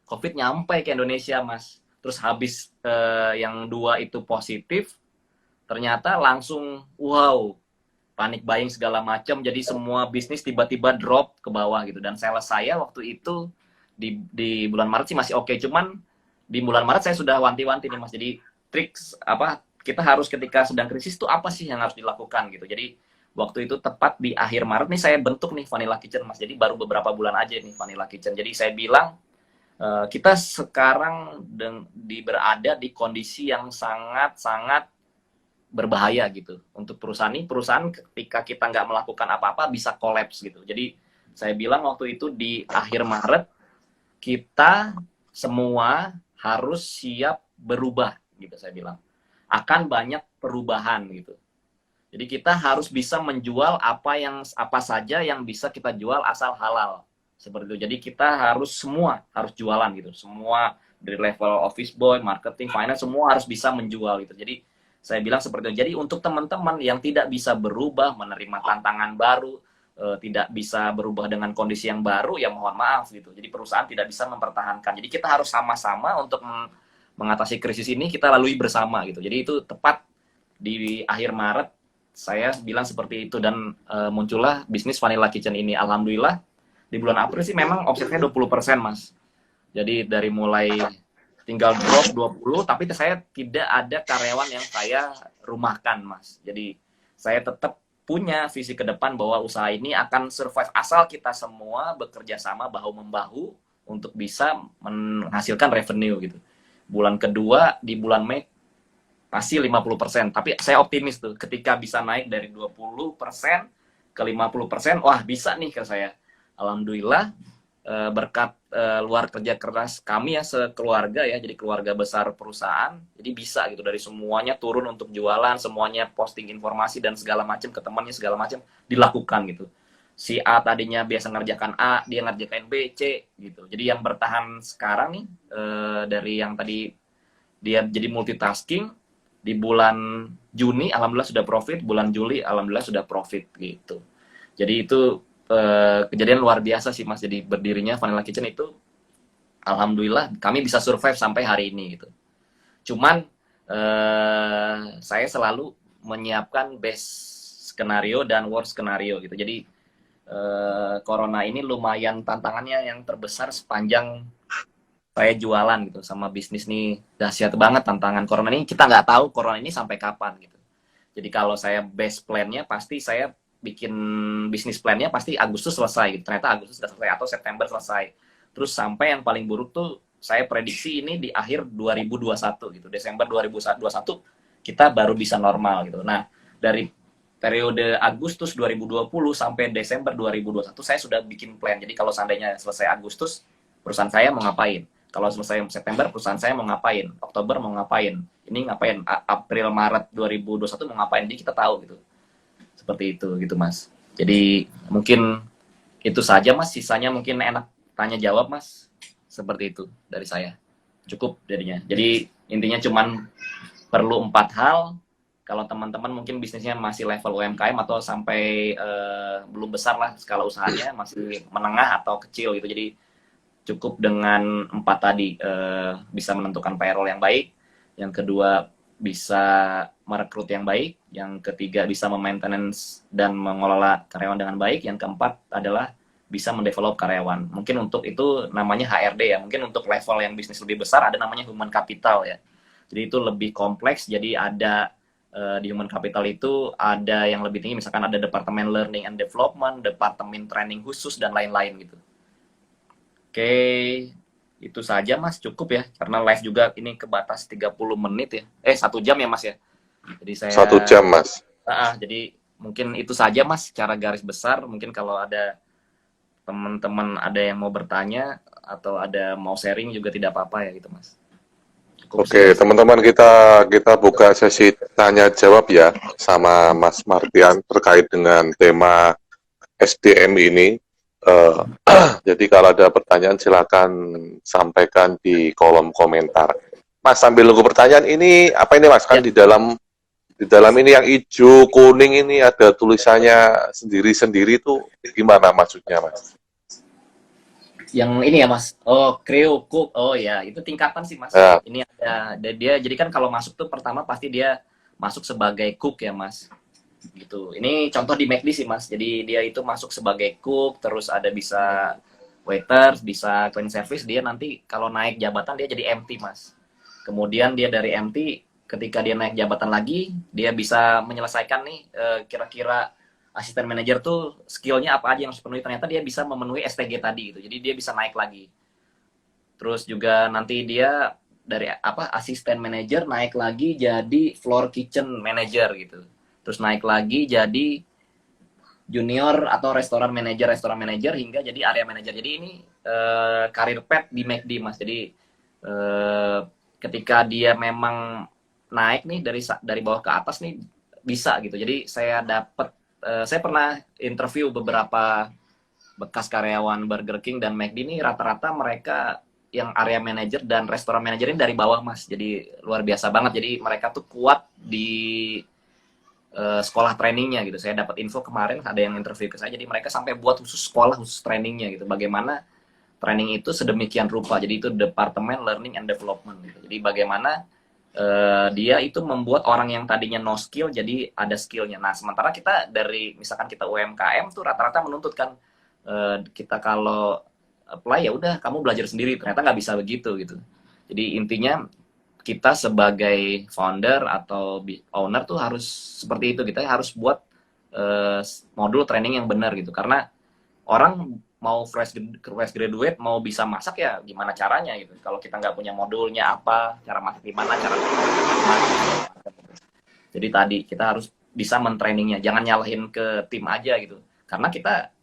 [SPEAKER 2] COVID nyampe ke Indonesia Mas. Terus habis yang 2 itu positif, ternyata langsung wow, panik buying segala macam. Jadi semua bisnis tiba-tiba drop ke bawah gitu. Dan sales saya waktu itu di bulan Maret sih masih oke. Cuman di bulan Maret saya sudah wanti-wanti nih Mas. Jadi triks apa kita harus ketika sedang krisis itu apa sih yang harus dilakukan gitu. Jadi waktu itu tepat di akhir Maret nih saya bentuk nih Vanilla Kitchen Mas. Jadi baru beberapa bulan aja nih Vanilla Kitchen. Jadi saya bilang kita sekarang berada di kondisi yang sangat-sangat berbahaya gitu untuk perusahaan ini. Perusahaan ketika kita nggak melakukan apa-apa bisa kolaps gitu. Jadi saya bilang waktu itu di akhir Maret kita semua harus siap berubah gitu saya bilang. Akan banyak perubahan gitu. Jadi kita harus bisa menjual apa saja yang bisa kita jual asal halal. Seperti itu. Jadi kita harus jualan gitu. Semua dari level office boy, marketing, finance semua harus bisa menjual gitu. Jadi saya bilang seperti itu. Jadi untuk teman-teman yang tidak bisa berubah, menerima tantangan baru, tidak bisa berubah dengan kondisi yang baru, ya mohon maaf gitu. Jadi perusahaan tidak bisa mempertahankan. Jadi kita harus sama-sama untuk mengatasi krisis ini, kita lalui bersama gitu. Jadi itu tepat di akhir Maret saya bilang seperti itu, dan muncullah bisnis Vanilla Kitchen ini. Alhamdulillah di bulan April sih memang omsetnya 20%, Mas. Jadi dari mulai tinggal drop 20, tapi saya tidak ada karyawan yang saya rumahkan, Mas. Jadi saya tetap punya visi ke depan bahwa usaha ini akan survive asal kita semua bekerja sama bahu-membahu untuk bisa menghasilkan revenue gitu. Bulan kedua di bulan Mei pasti 50%, tapi saya optimis tuh ketika bisa naik dari 20% ke 50%, wah bisa nih ke saya. Alhamdulillah berkat luar kerja keras kami ya sekeluarga ya, jadi keluarga besar perusahaan, jadi bisa gitu dari semuanya turun untuk jualan, semuanya posting informasi dan segala macam ke temannya segala macam dilakukan gitu. Si A tadinya biasa ngerjakan A, dia ngerjakan B, C gitu. Jadi yang bertahan sekarang nih dari yang tadi dia jadi multitasking, di bulan Juni alhamdulillah sudah profit, bulan Juli alhamdulillah sudah profit gitu. Jadi itu kejadian luar biasa sih Mas. Jadi berdirinya Vanilla Kitchen itu alhamdulillah kami bisa survive sampai hari ini gitu. Cuman saya selalu menyiapkan best skenario dan worst skenario gitu. Jadi corona ini lumayan tantangannya yang terbesar sepanjang saya jualan gitu, sama bisnis nih dahsyat banget tantangan corona ini. Kita nggak tahu corona ini sampai kapan gitu. Jadi kalau saya best plan-nya pasti saya bikin bisnis plan-nya pasti Agustus selesai gitu. Ternyata Agustus sudah selesai atau September selesai. Terus sampai yang paling buruk tuh saya prediksi ini di akhir 2021 gitu. Desember 2021 kita baru bisa normal gitu. Nah, dari periode Agustus 2020 sampai Desember 2021 saya sudah bikin plan. Jadi kalau seandainya selesai Agustus, perusahaan saya mau ngapain? Kalau selesai September, perusahaan saya mau ngapain? Oktober mau ngapain? Ini ngapain? April, Maret 2021 mau ngapain? Jadi kita tahu gitu. Seperti itu gitu Mas. Jadi mungkin itu saja Mas. Sisanya mungkin enak tanya jawab Mas. Seperti itu dari saya. Cukup jadinya. Jadi intinya cuman perlu 4 hal. Kalau teman-teman mungkin bisnisnya masih level UMKM atau sampai belum besar lah skala usahanya, masih menengah atau kecil gitu. Jadi cukup dengan 4 tadi, bisa menentukan payroll yang baik, yang kedua bisa merekrut yang baik, yang ketiga bisa memaintenance dan mengelola karyawan dengan baik, yang keempat adalah bisa mendevelop karyawan. Mungkin untuk itu namanya HRD ya, mungkin untuk level yang bisnis lebih besar ada namanya human capital ya. Jadi itu lebih kompleks, jadi ada di human capital itu ada yang lebih tinggi, misalkan ada departemen learning and development, departemen training khusus dan lain-lain gitu. Oke, itu saja Mas, cukup ya. Karena live juga ini kebatas 30 menit ya. 1 jam ya Mas ya. Jadi saya
[SPEAKER 1] 1 jam Mas.
[SPEAKER 2] Jadi mungkin itu saja Mas secara garis besar. Mungkin kalau ada teman-teman ada yang mau bertanya atau ada mau sharing juga tidak apa-apa ya gitu Mas. Cukup
[SPEAKER 1] Oke, teman-teman kita buka sesi tanya jawab ya sama Mas Martian terkait dengan tema SDM ini. Jadi kalau ada pertanyaan silakan sampaikan di kolom komentar. Mas sambil nunggu pertanyaan ini apa ini Mas kan
[SPEAKER 2] ya.
[SPEAKER 1] di dalam ini yang hijau kuning ini ada tulisannya sendiri-sendiri tuh gimana maksudnya Mas?
[SPEAKER 2] Yang ini ya Mas. Oh, crew cook. Oh ya, itu tingkatan sih Mas.
[SPEAKER 1] Ya.
[SPEAKER 2] Ini ada dia, jadi kan kalau masuk tuh pertama pasti dia masuk sebagai cook ya Mas. Gitu. Ini contoh di McD sih Mas. Jadi dia itu masuk sebagai cook, terus ada bisa waiters, bisa clean service. Dia nanti kalau naik jabatan dia jadi MT Mas. Kemudian dia dari MT ketika dia naik jabatan lagi, dia bisa menyelesaikan nih kira-kira asisten manajer tuh skillnya apa aja yang harus penuhi. Ternyata dia bisa memenuhi STG tadi gitu. Jadi dia bisa naik lagi. Terus juga nanti dia dari asisten manajer naik lagi jadi floor kitchen manager gitu. Terus naik lagi jadi junior atau restoran manager hingga jadi area manager. Jadi ini karir path di McD Mas. Jadi ketika dia memang naik nih dari bawah ke atas nih bisa gitu. Jadi saya pernah interview beberapa bekas karyawan Burger King dan McD ini, rata-rata mereka yang area manager dan restoran manager ini dari bawah, Mas. Jadi luar biasa banget. Jadi mereka tuh kuat di sekolah trainingnya gitu. Saya dapat info kemarin ada yang interview ke saya. Jadi mereka sampai buat khusus sekolah khusus trainingnya gitu. Bagaimana training itu sedemikian rupa. Jadi itu Departemen Learning and Development gitu. Jadi bagaimana dia itu membuat orang yang tadinya no skill jadi ada skillnya. Nah, sementara kita dari misalkan kita UMKM tuh rata-rata menuntut kan kita kalau apply ya udah kamu belajar sendiri. Ternyata nggak bisa begitu gitu. Jadi intinya kita sebagai founder atau owner tuh harus seperti itu. Kita harus buat modul training yang benar gitu. Karena orang mau fresh graduate mau bisa masak ya gimana caranya gitu. Kalau kita nggak punya modulnya apa, cara masak gimana, cara jadi tadi kita harus bisa mentrainingnya. Jangan nyalahin ke tim aja gitu. Karena kita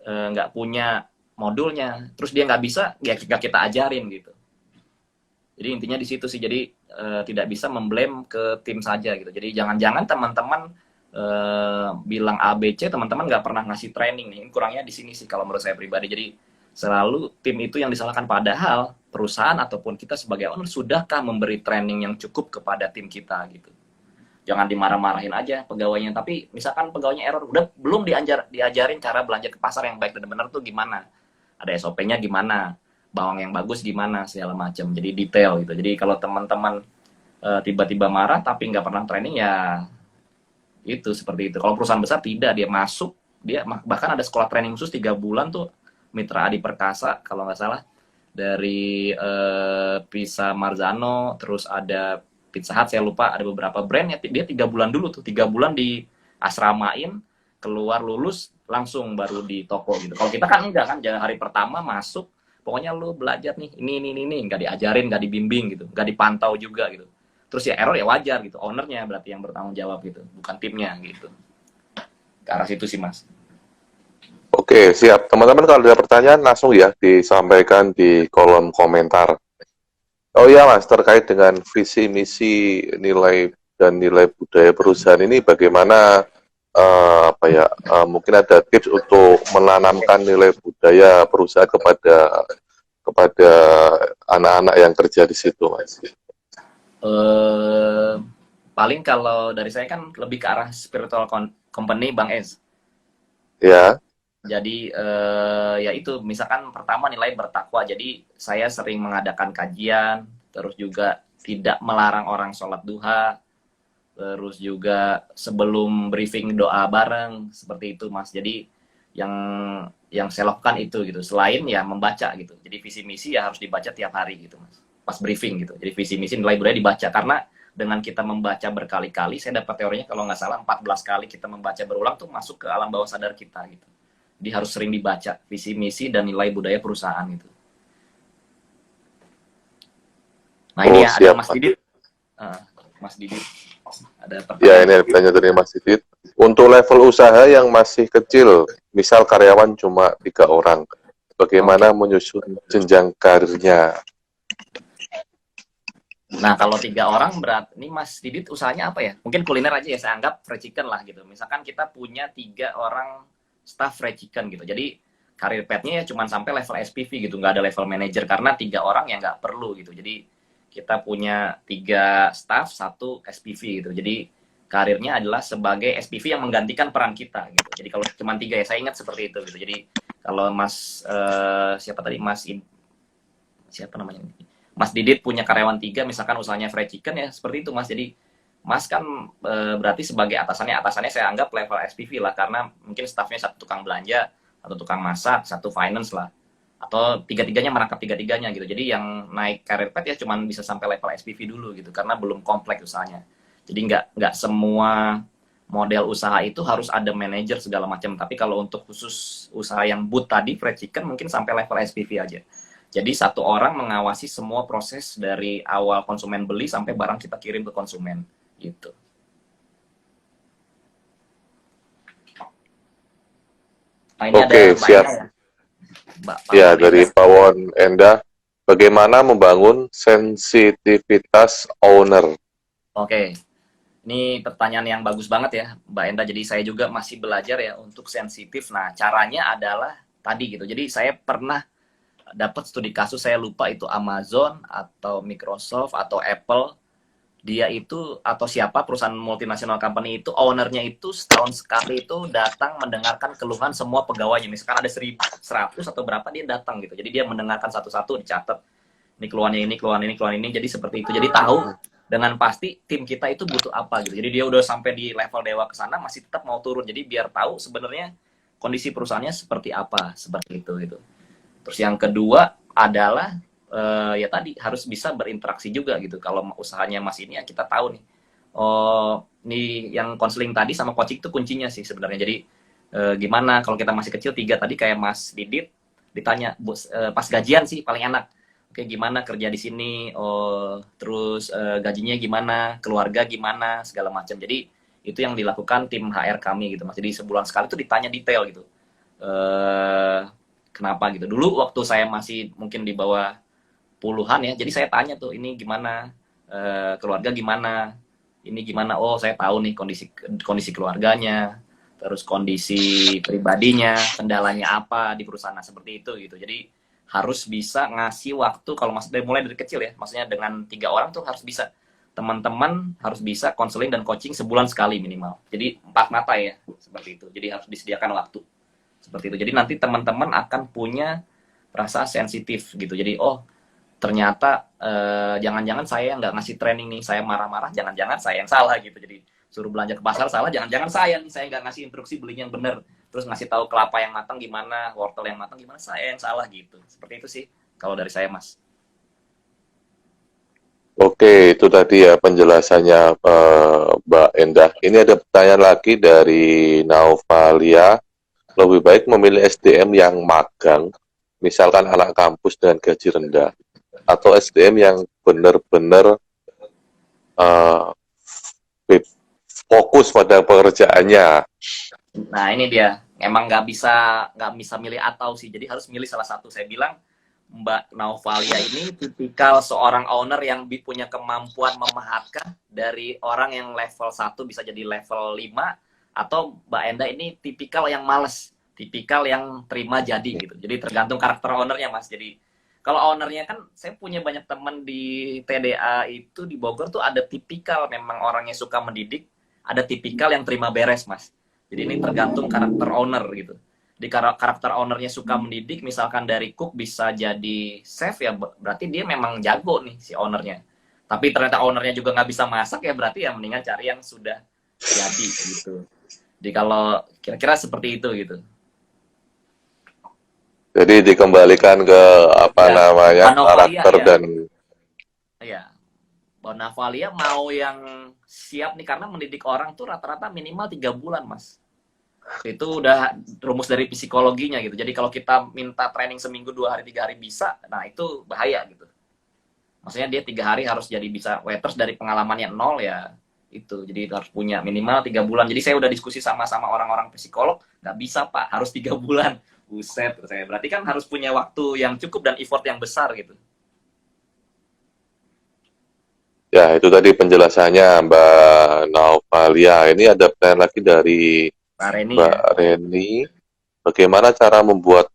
[SPEAKER 2] nggak punya modulnya, terus dia nggak bisa, ya kita ajarin gitu. Jadi intinya di situ sih. Jadi tidak bisa memblame ke tim saja gitu. Jadi jangan-jangan teman-teman bilang ABC, teman-teman nggak pernah ngasih training nih. Kurangnya di sini sih kalau menurut saya pribadi. Jadi selalu tim itu yang disalahkan, padahal perusahaan ataupun kita sebagai owner sudahkah memberi training yang cukup kepada tim kita gitu. Jangan dimarah-marahin aja pegawainya. Tapi misalkan pegawainya error, udah belum diajarin cara belanja ke pasar yang baik dan benar tuh gimana. Ada SOP-nya gimana, bawang yang bagus gimana, segala macam. Jadi detail gitu. Jadi kalau teman-teman tiba-tiba marah tapi nggak pernah training ya itu seperti itu. Kalau perusahaan besar tidak, dia masuk, dia bahkan ada sekolah training khusus 3 bulan tuh, Mitra Adi Perkasa kalau nggak salah, dari Pisa Marzano, terus ada Pizza Hut, saya lupa, ada beberapa brand ya, dia 3 bulan dulu tuh, 3 bulan di asramain, keluar lulus langsung baru di toko gitu. Kalau kita kan enggak kan, jangan hari pertama masuk pokoknya lu belajar nih ini nggak diajarin, nggak dibimbing gitu, nggak dipantau juga gitu. Terus ya error ya wajar gitu, ownernya berarti yang bertanggung jawab gitu, bukan timnya gitu. Ke arah situ sih Mas.
[SPEAKER 1] Oke, siap. Teman-teman kalau ada pertanyaan langsung ya disampaikan di kolom komentar. Oh iya Mas, terkait dengan visi misi nilai dan nilai budaya perusahaan ini bagaimana mungkin ada tips untuk menanamkan nilai budaya perusahaan kepada anak-anak yang kerja di situ, Mas.
[SPEAKER 2] Paling kalau dari saya kan lebih ke arah spiritual company Bang Ez.
[SPEAKER 1] Ya.
[SPEAKER 2] Jadi ya itu misalkan pertama nilai bertakwa. Jadi saya sering mengadakan kajian, terus juga tidak melarang orang sholat duha, terus juga sebelum briefing doa bareng seperti itu Mas. Jadi yang saya lakukan itu gitu. Selain ya membaca gitu. Jadi visi misi ya harus dibaca tiap hari gitu Mas. Pas briefing gitu. Jadi visi misi nilai budaya dibaca, karena dengan kita membaca berkali-kali, saya dapat teorinya kalau nggak salah 14 kali kita membaca berulang tuh masuk ke alam bawah sadar kita gitu. Jadi harus sering dibaca visi misi dan nilai budaya perusahaan itu. Nah ini ya ada
[SPEAKER 1] Siap,
[SPEAKER 2] Mas Didit. Mas Didit ada pertanyaan.
[SPEAKER 1] Ya ini pertanyaan dari Mas Didit. Untuk level usaha yang masih kecil, misal karyawan cuma 3 orang, bagaimana menyusun jenjang karirnya?
[SPEAKER 2] Nah, kalau 3 orang berat, ini Mas Didit usahanya apa ya? Mungkin kuliner aja ya, saya anggap fried chicken lah gitu. Misalkan kita punya 3 orang staff fried chicken gitu. Jadi karir path-nya ya cuma sampai level SPV gitu, nggak ada level manager karena 3 orang ya nggak perlu gitu. Jadi kita punya 3 staff, 1 SPV gitu. Jadi karirnya adalah sebagai SPV yang menggantikan peran kita gitu. Jadi kalau cuma 3 ya saya ingat seperti itu gitu. Jadi kalau Mas siapa tadi siapa namanya? Mas Didit punya karyawan 3, misalkan usahanya fried chicken ya seperti itu Mas. Jadi Mas kan berarti sebagai atasannya saya anggap level SPV lah, karena mungkin staffnya 1 tukang belanja, 1 tukang masak, 1 finance lah, atau 3-tiganya merangkap 3-tiganya gitu. Jadi yang naik karir path ya cuman bisa sampai level SPV dulu gitu, karena belum kompleks usahanya. Jadi nggak semua model usaha itu harus ada manajer segala macam. Tapi kalau untuk khusus usaha yang boot tadi fried chicken mungkin sampai level SPV aja. Jadi 1 orang mengawasi semua proses dari awal konsumen beli sampai barang kita kirim ke konsumen gitu.
[SPEAKER 1] Nah, oke, siap. Ya, dari Pak Won Endah. bagaimana membangun sensitivitas owner.
[SPEAKER 2] Oke, ini pertanyaan yang bagus banget ya, Mbak Enda. Jadi saya juga masih belajar ya untuk sensitif. Nah, caranya adalah tadi gitu. Jadi saya pernah dapat studi kasus, saya lupa itu Amazon atau Microsoft atau Apple. Dia itu atau siapa perusahaan multinasional company itu, ownernya itu setahun sekali itu datang mendengarkan keluhan semua pegawainya. Misalkan ada 1.100 atau berapa, dia datang gitu. Jadi dia mendengarkan satu-satu, dicatat. Ini keluhannya ini, keluhan ini, keluhan ini. Jadi seperti itu. Jadi tahu dengan pasti tim kita itu butuh apa gitu. Jadi dia udah sampai di level dewa ke sana masih tetap mau turun. Jadi biar tahu sebenarnya kondisi perusahaannya seperti apa, seperti itu gitu. Terus yang kedua adalah ya tadi harus bisa berinteraksi juga gitu. Kalau usahanya masih ini ya kita tahu nih. Oh, ini yang konseling tadi sama coaching itu kuncinya sih sebenarnya. Jadi gimana kalau kita masih kecil, 3 tadi kayak Mas Didit ditanya pas gajian sih paling enak. Oke, gimana kerja di sini? Oh, terus gajinya gimana? Keluarga gimana? Segala macam. Jadi itu yang dilakukan tim HR kami gitu Mas. Jadi sebulan sekali itu ditanya detail gitu. Kenapa gitu. Dulu waktu saya masih mungkin di bawah puluhan ya, jadi saya tanya tuh, ini gimana, keluarga gimana, ini gimana, oh saya tahu nih kondisi kondisi keluarganya, terus kondisi pribadinya, kendalanya apa di perusahaan. Nah, seperti itu gitu. Jadi harus bisa ngasih waktu, kalau maksudnya mulai dari kecil ya, maksudnya dengan 3 orang tuh harus bisa, teman-teman harus bisa konseling dan coaching sebulan sekali minimal. Jadi 4 mata ya, seperti itu. Jadi harus disediakan waktu seperti itu. Jadi nanti teman-teman akan punya rasa sensitif gitu. Jadi oh ternyata jangan-jangan saya nggak ngasih training nih, saya marah-marah, jangan-jangan saya yang salah gitu. Jadi suruh belanja ke pasar salah, jangan-jangan saya nih, saya nggak ngasih instruksi belinya yang benar, terus ngasih tahu kelapa yang matang gimana, wortel yang matang gimana, saya yang salah gitu. Seperti itu sih kalau dari saya, Mas.
[SPEAKER 1] Oke, itu tadi ya penjelasannya Mbak Endah. Ini ada pertanyaan lagi dari Nauvalia. Lebih baik memilih SDM yang magang, misalkan anak kampus dengan gaji rendah, atau SDM yang benar-benar uh, fokus pada pekerjaannya.
[SPEAKER 2] Nah ini dia, emang nggak bisa milih atau sih, jadi harus milih salah satu. Saya bilang Mbak Nauvalia ini tipikal seorang owner yang punya kemampuan memahatkan dari orang yang level 1 bisa jadi level 5, atau Mbak Enda ini tipikal yang males, tipikal yang terima jadi gitu. Jadi tergantung karakter ownernya, Mas. Jadi kalau ownernya kan, saya punya banyak teman di TDA itu di Bogor tuh, ada tipikal memang orangnya suka mendidik, ada tipikal yang terima beres, Mas. Jadi ini tergantung karakter owner gitu. Di karakter ownernya suka mendidik, misalkan dari cook bisa jadi chef ya, berarti dia memang jago nih si ownernya. Tapi ternyata ownernya juga nggak bisa masak ya, berarti ya mendingan cari yang sudah jadi gitu. Jadi kalau kira-kira seperti itu gitu.
[SPEAKER 1] Jadi dikembalikan ke apa
[SPEAKER 2] Ya,
[SPEAKER 1] namanya
[SPEAKER 2] Panovalia
[SPEAKER 1] karakter
[SPEAKER 2] ya.
[SPEAKER 1] dan
[SPEAKER 2] Ya, Bonavalia mau yang siap nih, karena mendidik orang tuh rata-rata minimal 3 bulan, Mas. Itu udah rumus dari psikologinya gitu. Jadi kalau kita minta training seminggu 2 hari 3 hari bisa, nah itu bahaya gitu. Maksudnya dia 3 hari harus jadi bisa waiters dari pengalamannya nol ya, itu. Jadi harus punya minimal 3 bulan. Jadi saya udah diskusi sama orang-orang psikolog, nggak bisa Pak, harus 3 bulan. Buset, saya berarti kan harus punya waktu yang cukup dan effort yang besar gitu.
[SPEAKER 1] ya itu tadi penjelasannya Mbak Nauvalia. Ini ada pertanyaan lagi dari
[SPEAKER 2] Pak Reni
[SPEAKER 1] Mbak
[SPEAKER 2] ya.
[SPEAKER 1] Reni. Bagaimana cara membuat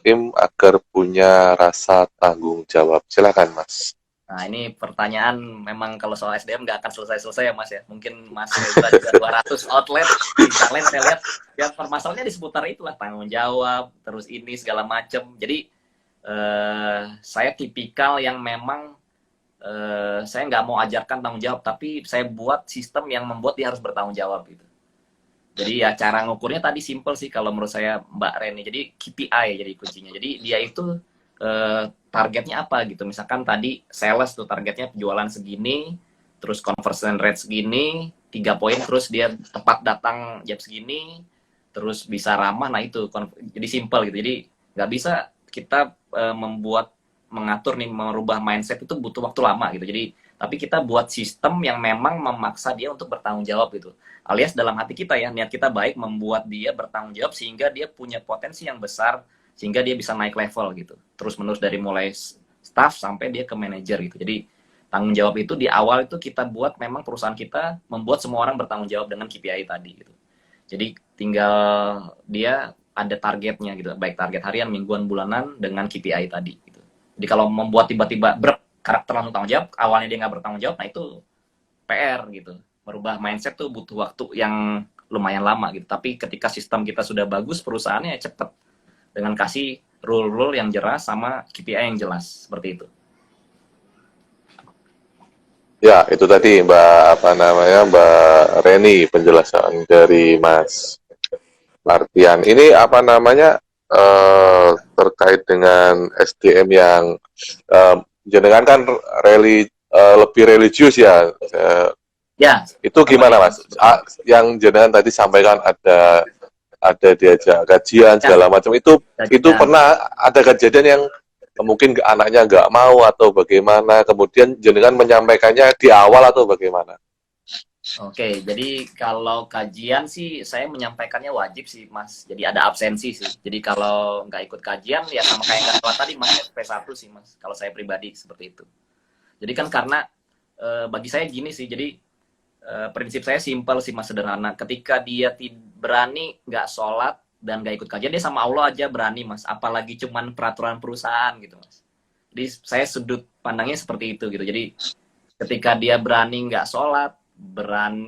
[SPEAKER 1] tim agar punya rasa tanggung jawab? Silakan Mas.
[SPEAKER 2] Nah, ini pertanyaan memang kalau soal SDM nggak akan selesai-selesai ya, Mas ya. Mungkin Mas Reza juga 200 outlet di talent, saya lihat ya permasalahannya di seputar itulah, tanggung jawab, terus ini segala macam. Jadi saya tipikal yang memang saya nggak mau ajarkan tanggung jawab, tapi saya buat sistem yang membuat dia harus bertanggung jawab gitu. Jadi ya cara ngukurnya tadi simple sih kalau menurut saya, Mbak Reni. Jadi KPI jadi kuncinya. Jadi dia itu targetnya apa gitu. Misalkan tadi sales tuh targetnya penjualan segini, terus conversion rate segini, 3 poin, terus dia tepat datang jam segini, terus bisa ramah. Nah itu jadi simple gitu. Jadi nggak bisa kita mengatur nih, merubah mindset itu butuh waktu lama gitu. Jadi tapi kita buat sistem yang memang memaksa dia untuk bertanggung jawab gitu. Alias dalam hati kita ya, niat kita baik membuat dia bertanggung jawab sehingga dia punya potensi yang besar, sehingga dia bisa naik level gitu. Terus menerus dari mulai staff sampai dia ke manajer gitu. Jadi tanggung jawab itu di awal itu kita buat, memang perusahaan kita membuat semua orang bertanggung jawab dengan KPI tadi gitu. Jadi tinggal dia ada targetnya gitu, baik target harian, mingguan, bulanan dengan KPI tadi gitu. Jadi kalau membuat tiba-tiba karakter langsung tanggung jawab, awalnya dia nggak bertanggung jawab, nah itu PR gitu. Merubah mindset tuh butuh waktu yang lumayan lama gitu. Tapi ketika sistem kita sudah bagus, perusahaannya cepet dengan kasih rule-rule yang jelas sama KPI yang jelas seperti itu.
[SPEAKER 1] Ya, itu tadi Mbak Reni penjelasan dari Mas Martian. Ini terkait dengan SDM yang jenengan kan lebih religius ya.
[SPEAKER 2] Ya.
[SPEAKER 1] Itu gimana Mas? Yang jenengan tadi sampaikan ada diajak kajian segala macam itu pernah ada kejadian yang mungkin anaknya nggak mau atau bagaimana, kemudian jenengan menyampaikannya di awal atau bagaimana?
[SPEAKER 2] Oke, jadi kalau kajian sih saya menyampaikannya wajib sih Mas, jadi ada absensi sih. Jadi kalau nggak ikut kajian ya sama kayak nggak kelas tadi Mas, SP1 sih Mas, kalau saya pribadi seperti itu. Jadi kan karena bagi saya gini sih, jadi prinsip saya simpel sih Mas, sederhana. Ketika dia berani nggak sholat dan nggak ikut kajian, dia sama Allah aja berani Mas, apalagi cuman peraturan perusahaan gitu Mas. Jadi saya sudut pandangnya seperti itu gitu. Jadi ketika dia berani nggak sholat,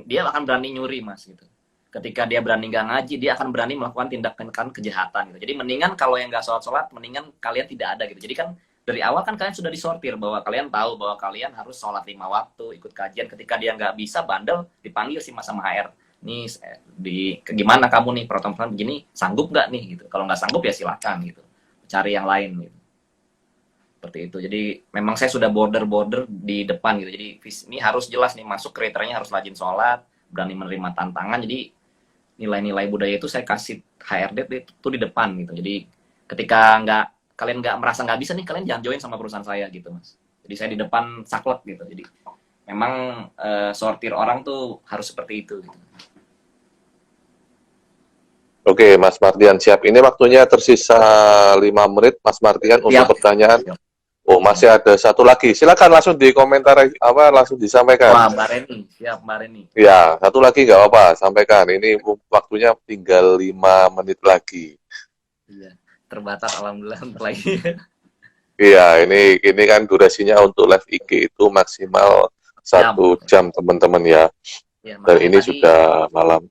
[SPEAKER 2] dia akan berani nyuri Mas gitu. Ketika dia berani nggak ngaji, dia akan berani melakukan tindakan kejahatan gitu. Jadi mendingan kalau yang nggak sholat, mendingan kalian tidak ada gitu. Jadi kan dari awal kan kalian sudah disortir bahwa kalian tahu bahwa kalian harus sholat 5 waktu, ikut kajian. Ketika dia nggak bisa, bandel, dipanggil sih Mas sama HR. Nih gimana kamu nih, peraturan begini sanggup nggak nih gitu. Kalau nggak sanggup ya silakan gitu, cari yang lain gitu. Seperti itu. Jadi memang saya sudah border di depan gitu. Jadi ini harus jelas nih, masuk kriterianya harus rajin sholat, berani menerima tantangan. Jadi nilai-nilai budaya itu saya kasih HRD itu di depan gitu. Jadi ketika kalian nggak merasa nggak bisa nih, kalian jangan join sama perusahaan saya gitu Mas. Jadi saya di depan saklek gitu. Jadi memang sortir orang tuh harus seperti itu gitu.
[SPEAKER 1] Oke, Mas Martian siap. Ini waktunya tersisa 5 menit, Mas Martian, untuk pertanyaan. Oh, masih ada satu lagi. Silakan langsung di komentar langsung disampaikan.
[SPEAKER 2] Wah, Mbak Reni, siap Mbak Reni.
[SPEAKER 1] Ya, satu lagi nggak apa-apa, sampaikan. Ini waktunya tinggal 5 menit lagi.
[SPEAKER 2] Iya, terbatas alhamdulillah lagi.
[SPEAKER 1] Iya, ini kan durasinya untuk live IG itu maksimal 1 jam teman-teman ya. Dan ini sudah malam.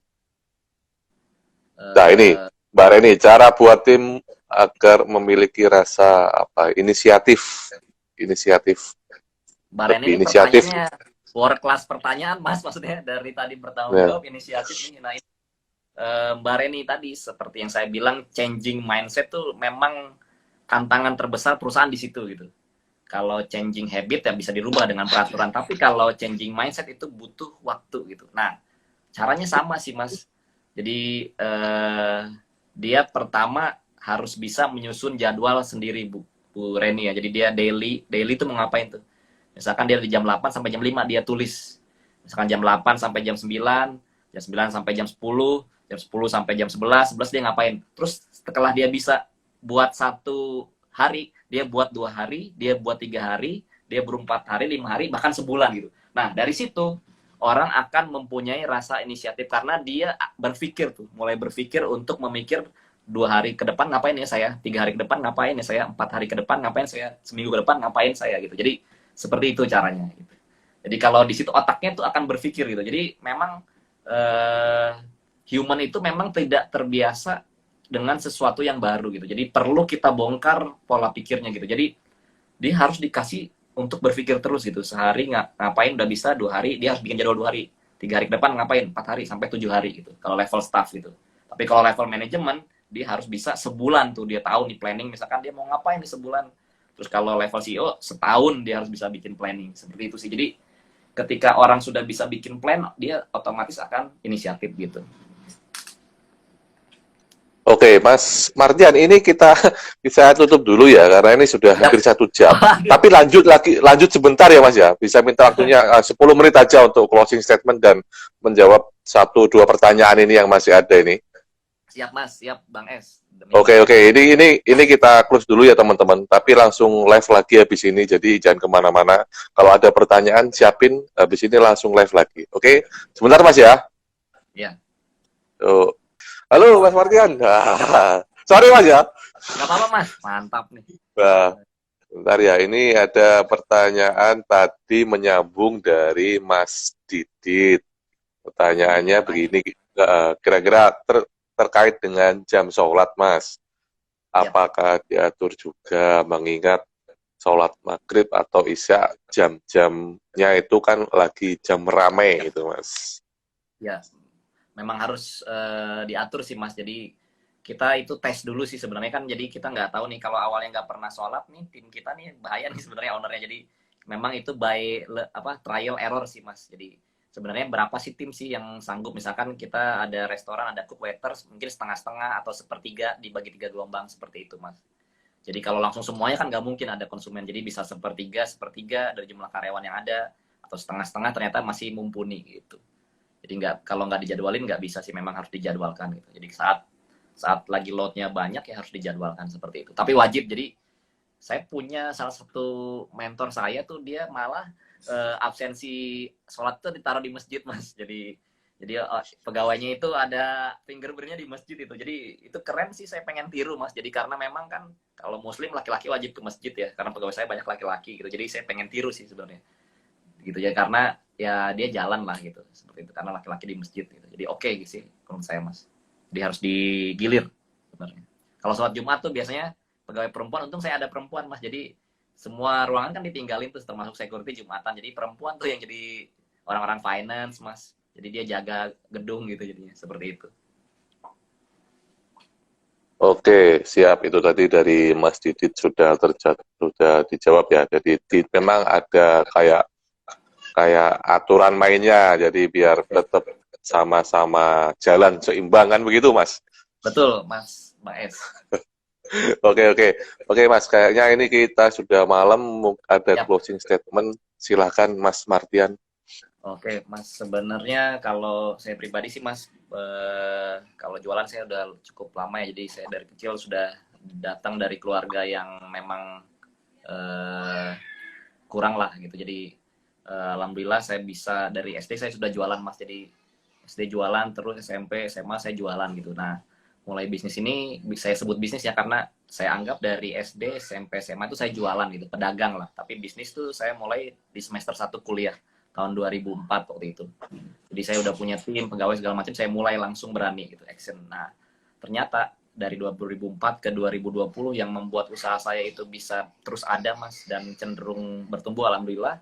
[SPEAKER 1] Nah ini Mbak Reni, cara buat tim agar memiliki rasa inisiatif.
[SPEAKER 2] Mbak Reni, ini pertanyaannya world class pertanyaan Mas, maksudnya dari tadi bertanggung jawab inisiatif ini. Nah, Mbak Reni tadi seperti yang saya bilang, changing mindset tuh memang tantangan terbesar perusahaan di situ gitu. Kalau changing habit ya bisa dirubah dengan peraturan, tapi kalau changing mindset itu butuh waktu gitu. Nah, caranya sama sih Mas. Jadi dia pertama harus bisa menyusun jadwal sendiri Bu Reni ya. Jadi dia daily itu mau ngapain tuh. Misalkan dia di jam 8 sampai jam 5 dia tulis. Misalkan jam 8 sampai jam 9, jam 9 sampai jam 10, jam 10 sampai jam 11 dia ngapain. Terus setelah dia bisa buat 1 hari, dia buat 2 hari, dia buat 3 hari, dia ber4 hari, 5 hari, bahkan sebulan gitu. Nah, dari situ orang akan mempunyai rasa inisiatif karena dia mulai berpikir untuk memikir 2 hari ke depan ngapain ya saya, 3 hari ke depan ngapain ya saya, 4 hari ke depan ngapain saya, seminggu ke depan ngapain saya gitu. Jadi seperti itu caranya gitu. Jadi kalau di situ otaknya tuh akan berpikir gitu. Jadi memang human itu memang tidak terbiasa dengan sesuatu yang baru gitu. Jadi perlu kita bongkar pola pikirnya gitu. Jadi dia harus dikasih untuk berpikir terus gitu. Sehari ngapain udah bisa, 2 hari dia harus bikin jadwal 2 hari. 3 hari ke depan ngapain, 4 hari sampai 7 hari gitu. Kalau level staff gitu. Tapi kalau level manajemen, dia harus bisa sebulan tuh, dia tahu nih planning, misalkan dia mau ngapain nih sebulan. Terus kalau level CEO, setahun dia harus bisa bikin planning. Seperti itu sih. Jadi ketika orang sudah bisa bikin plan, dia otomatis akan inisiatif gitu.
[SPEAKER 1] Oke, Mas Martian, ini kita bisa tutup dulu ya, karena ini sudah hampir 1 jam. Tapi lanjut sebentar ya Mas ya. Bisa minta waktunya 10 menit aja untuk closing statement dan menjawab 1-2 pertanyaan ini yang masih ada ini.
[SPEAKER 2] Siap Mas, siap Bang Es. Demi
[SPEAKER 1] Oke,
[SPEAKER 2] Mas.
[SPEAKER 1] oke. Ini kita close dulu ya teman-teman. Tapi langsung live lagi habis ini. Jadi jangan kemana-mana. Kalau ada pertanyaan, siapin. Habis ini langsung live lagi. Oke? Sebentar Mas ya.
[SPEAKER 2] Ya,
[SPEAKER 1] Tuh. Halo Mas Martian. Sorry Mas ya.
[SPEAKER 2] nggak apa-apa Mas. Mantap nih.
[SPEAKER 1] Nah, bentar ya. Ini ada pertanyaan tadi menyambung dari Mas Didit.
[SPEAKER 2] Iya,
[SPEAKER 1] Pertanyaannya
[SPEAKER 2] baik.
[SPEAKER 1] begini. Kira-kira terkait dengan jam sholat Mas.
[SPEAKER 2] Siap.
[SPEAKER 1] Apakah diatur juga mengingat sholat maghrib atau isya jam-jamnya itu kan lagi jam rame gitu Mas.
[SPEAKER 2] Ya, memang harus diatur sih Mas. Jadi kita itu tes dulu sih sebenarnya kan. Jadi kita nggak tahu nih kalau awalnya nggak pernah sholat nih tim kita nih bahaya nih sebenarnya ownernya. Jadi memang itu by trial error sih Mas. Jadi sebenarnya berapa sih tim sih yang sanggup misalkan kita ada restoran ada cook waiters mungkin setengah-setengah atau sepertiga dibagi 3 gelombang seperti itu Mas. Jadi kalau langsung semuanya kan nggak mungkin ada konsumen. Jadi bisa sepertiga sepertiga dari jumlah karyawan yang ada atau setengah-setengah ternyata masih mumpuni gitu. Jadi nggak kalau nggak dijadwalin nggak bisa sih memang harus dijadwalkan gitu. Jadi saat saat lagi loadnya banyak ya harus dijadwalkan seperti itu. Tapi wajib. Jadi saya punya salah satu mentor saya tuh dia malah absensi sholat tuh ditaruh di masjid Mas. Jadi pegawainya itu ada fingerprintnya di masjid itu. Jadi itu keren sih saya pengen tiru Mas. Jadi karena memang kan kalau muslim laki-laki wajib ke masjid ya. Karena pegawai saya banyak laki-laki gitu. Jadi saya pengen tiru sih sebenarnya gitu ya karena ya dia jalan lah gitu seperti itu karena laki-laki di masjid gitu jadi oke gitu sih kalau menurut saya Mas jadi harus digilir sebenarnya kalau sholat Jumat tuh biasanya pegawai perempuan untung saya ada perempuan Mas jadi semua ruangan kan ditinggalin tuh termasuk security Jumatan jadi perempuan tuh yang jadi orang-orang finance Mas jadi dia jaga gedung gitu jadinya seperti itu.
[SPEAKER 1] Oke, siap. Itu tadi dari Mas Didit sudah dijawab ya. Jadi memang ada kayak kayak aturan mainnya. Jadi biar tetap sama-sama jalan seimbang kan begitu Mas.
[SPEAKER 2] Betul Mas Mbak Es.
[SPEAKER 1] Oke, oke. Oke Mas, kayaknya ini kita sudah malam ada
[SPEAKER 2] Siap.
[SPEAKER 1] closing statement. Silahkan Mas Martian.
[SPEAKER 2] Oke, Mas. Sebenarnya kalau saya pribadi sih, Mas, kalau jualan saya udah cukup lama ya. Jadi saya dari kecil sudah datang dari keluarga yang memang eh, kurang lah gitu. Jadi alhamdulillah saya bisa dari SD saya sudah jualan, Mas. Jadi SD jualan, terus SMP, SMA saya jualan gitu. Nah, mulai bisnis ini saya sebut bisnis ya karena saya anggap dari SD, SMP, SMA itu saya jualan gitu, pedagang lah. Tapi bisnis tuh saya mulai di semester 1 kuliah tahun 2004 waktu itu. Jadi saya udah punya tim, pegawai segala macam, saya mulai langsung berani gitu, action. Nah, ternyata dari 2004 ke 2020 yang membuat usaha saya itu bisa terus ada Mas dan cenderung bertumbuh alhamdulillah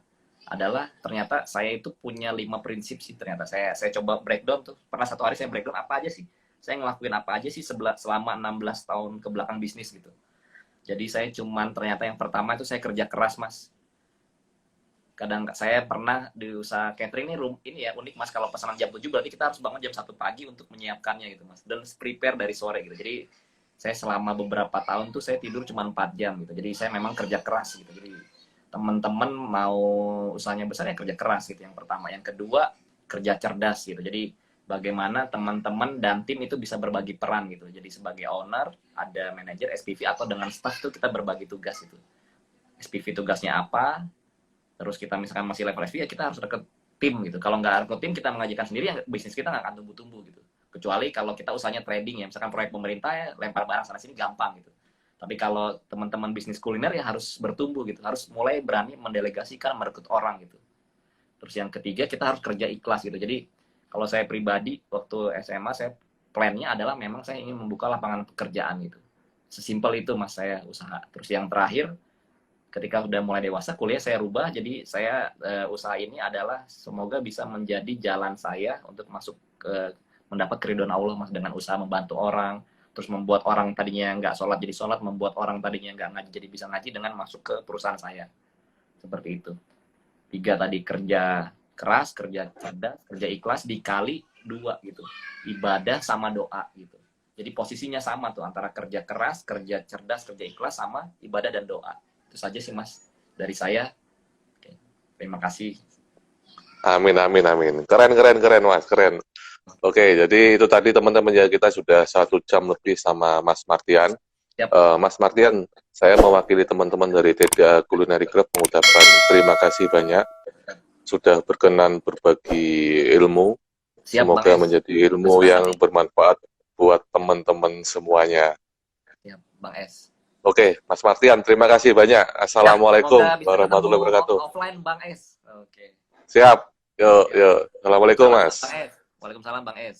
[SPEAKER 2] adalah ternyata saya itu punya 5 prinsip sih ternyata saya coba breakdown tuh pernah satu hari saya breakdown apa aja sih saya ngelakuin apa aja sih selama 16 tahun ke belakang bisnis gitu jadi saya cuman ternyata yang pertama itu saya kerja keras Mas kadang saya pernah di usaha catering ini ya unik Mas kalau pesanan jam 7 berarti kita harus bangun jam 1 pagi untuk menyiapkannya gitu Mas dan prepare dari sore gitu jadi saya selama beberapa tahun tuh saya tidur cuma 4 jam gitu jadi saya memang kerja keras gitu jadi teman-teman mau usahanya besar ya kerja keras gitu yang pertama yang kedua kerja cerdas gitu jadi bagaimana teman-teman dan tim itu bisa berbagi peran gitu jadi sebagai owner ada manajer SPV atau dengan staff tuh kita berbagi tugas itu SPV tugasnya apa terus kita misalkan masih level SV ya kita harus rekrut tim gitu kalau nggak rekrut tim kita mengajukan sendiri ya bisnis kita nggak akan tumbuh-tumbuh gitu kecuali kalau kita usahanya trading ya misalkan proyek pemerintah ya lempar barang sana sini gampang gitu tapi kalau teman-teman bisnis kuliner ya harus bertumbuh gitu harus mulai berani mendelegasikan merekrut orang gitu terus yang ketiga kita harus kerja ikhlas gitu jadi kalau saya pribadi waktu SMA saya plannya adalah memang saya ingin membuka lapangan pekerjaan gitu sesimpel itu mas saya usaha terus yang terakhir ketika udah mulai dewasa kuliah saya rubah jadi saya usaha ini adalah semoga bisa menjadi jalan saya untuk masuk ke mendapat keridhaan Allah mas dengan usaha membantu orang terus membuat orang tadinya nggak sholat jadi sholat membuat orang tadinya nggak ngaji jadi bisa ngaji dengan masuk ke perusahaan saya seperti itu 3 tadi kerja keras kerja cerdas kerja ikhlas dikali 2 gitu ibadah sama doa gitu jadi posisinya sama tuh antara kerja keras kerja cerdas kerja ikhlas sama ibadah dan doa itu saja sih mas dari saya. Oke. Terima kasih.
[SPEAKER 1] Amin, amin, amin. Keren, keren, keren, Mas. Keren. Oke, jadi itu tadi teman-teman ya, kita sudah 1 jam lebih sama Mas Martian.
[SPEAKER 2] Siap.
[SPEAKER 1] Mas Martian, saya mewakili teman-teman dari TDA Culinary Club mengucapkan terima kasih banyak sudah berkenan berbagi ilmu.
[SPEAKER 2] Siap Bang
[SPEAKER 1] Semoga
[SPEAKER 2] Es.
[SPEAKER 1] menjadi ilmu
[SPEAKER 2] Bersemangat
[SPEAKER 1] yang
[SPEAKER 2] nih.
[SPEAKER 1] bermanfaat buat teman-teman semuanya.
[SPEAKER 2] Siap Bang Es.
[SPEAKER 1] Oke, Mas Martian, terima kasih banyak.
[SPEAKER 2] Siap, semoga
[SPEAKER 1] Assalamualaikum
[SPEAKER 2] bisa ketemu
[SPEAKER 1] warahmatullahi wabarakatuh.
[SPEAKER 2] offline Bang Es. Oke.
[SPEAKER 1] Siap. Yuk,
[SPEAKER 2] Siap.
[SPEAKER 1] yuk. Assalamualaikum,
[SPEAKER 2] Waalaikumsalam Bang
[SPEAKER 1] Mas.
[SPEAKER 2] Es. Waalaikumsalam Bang Es.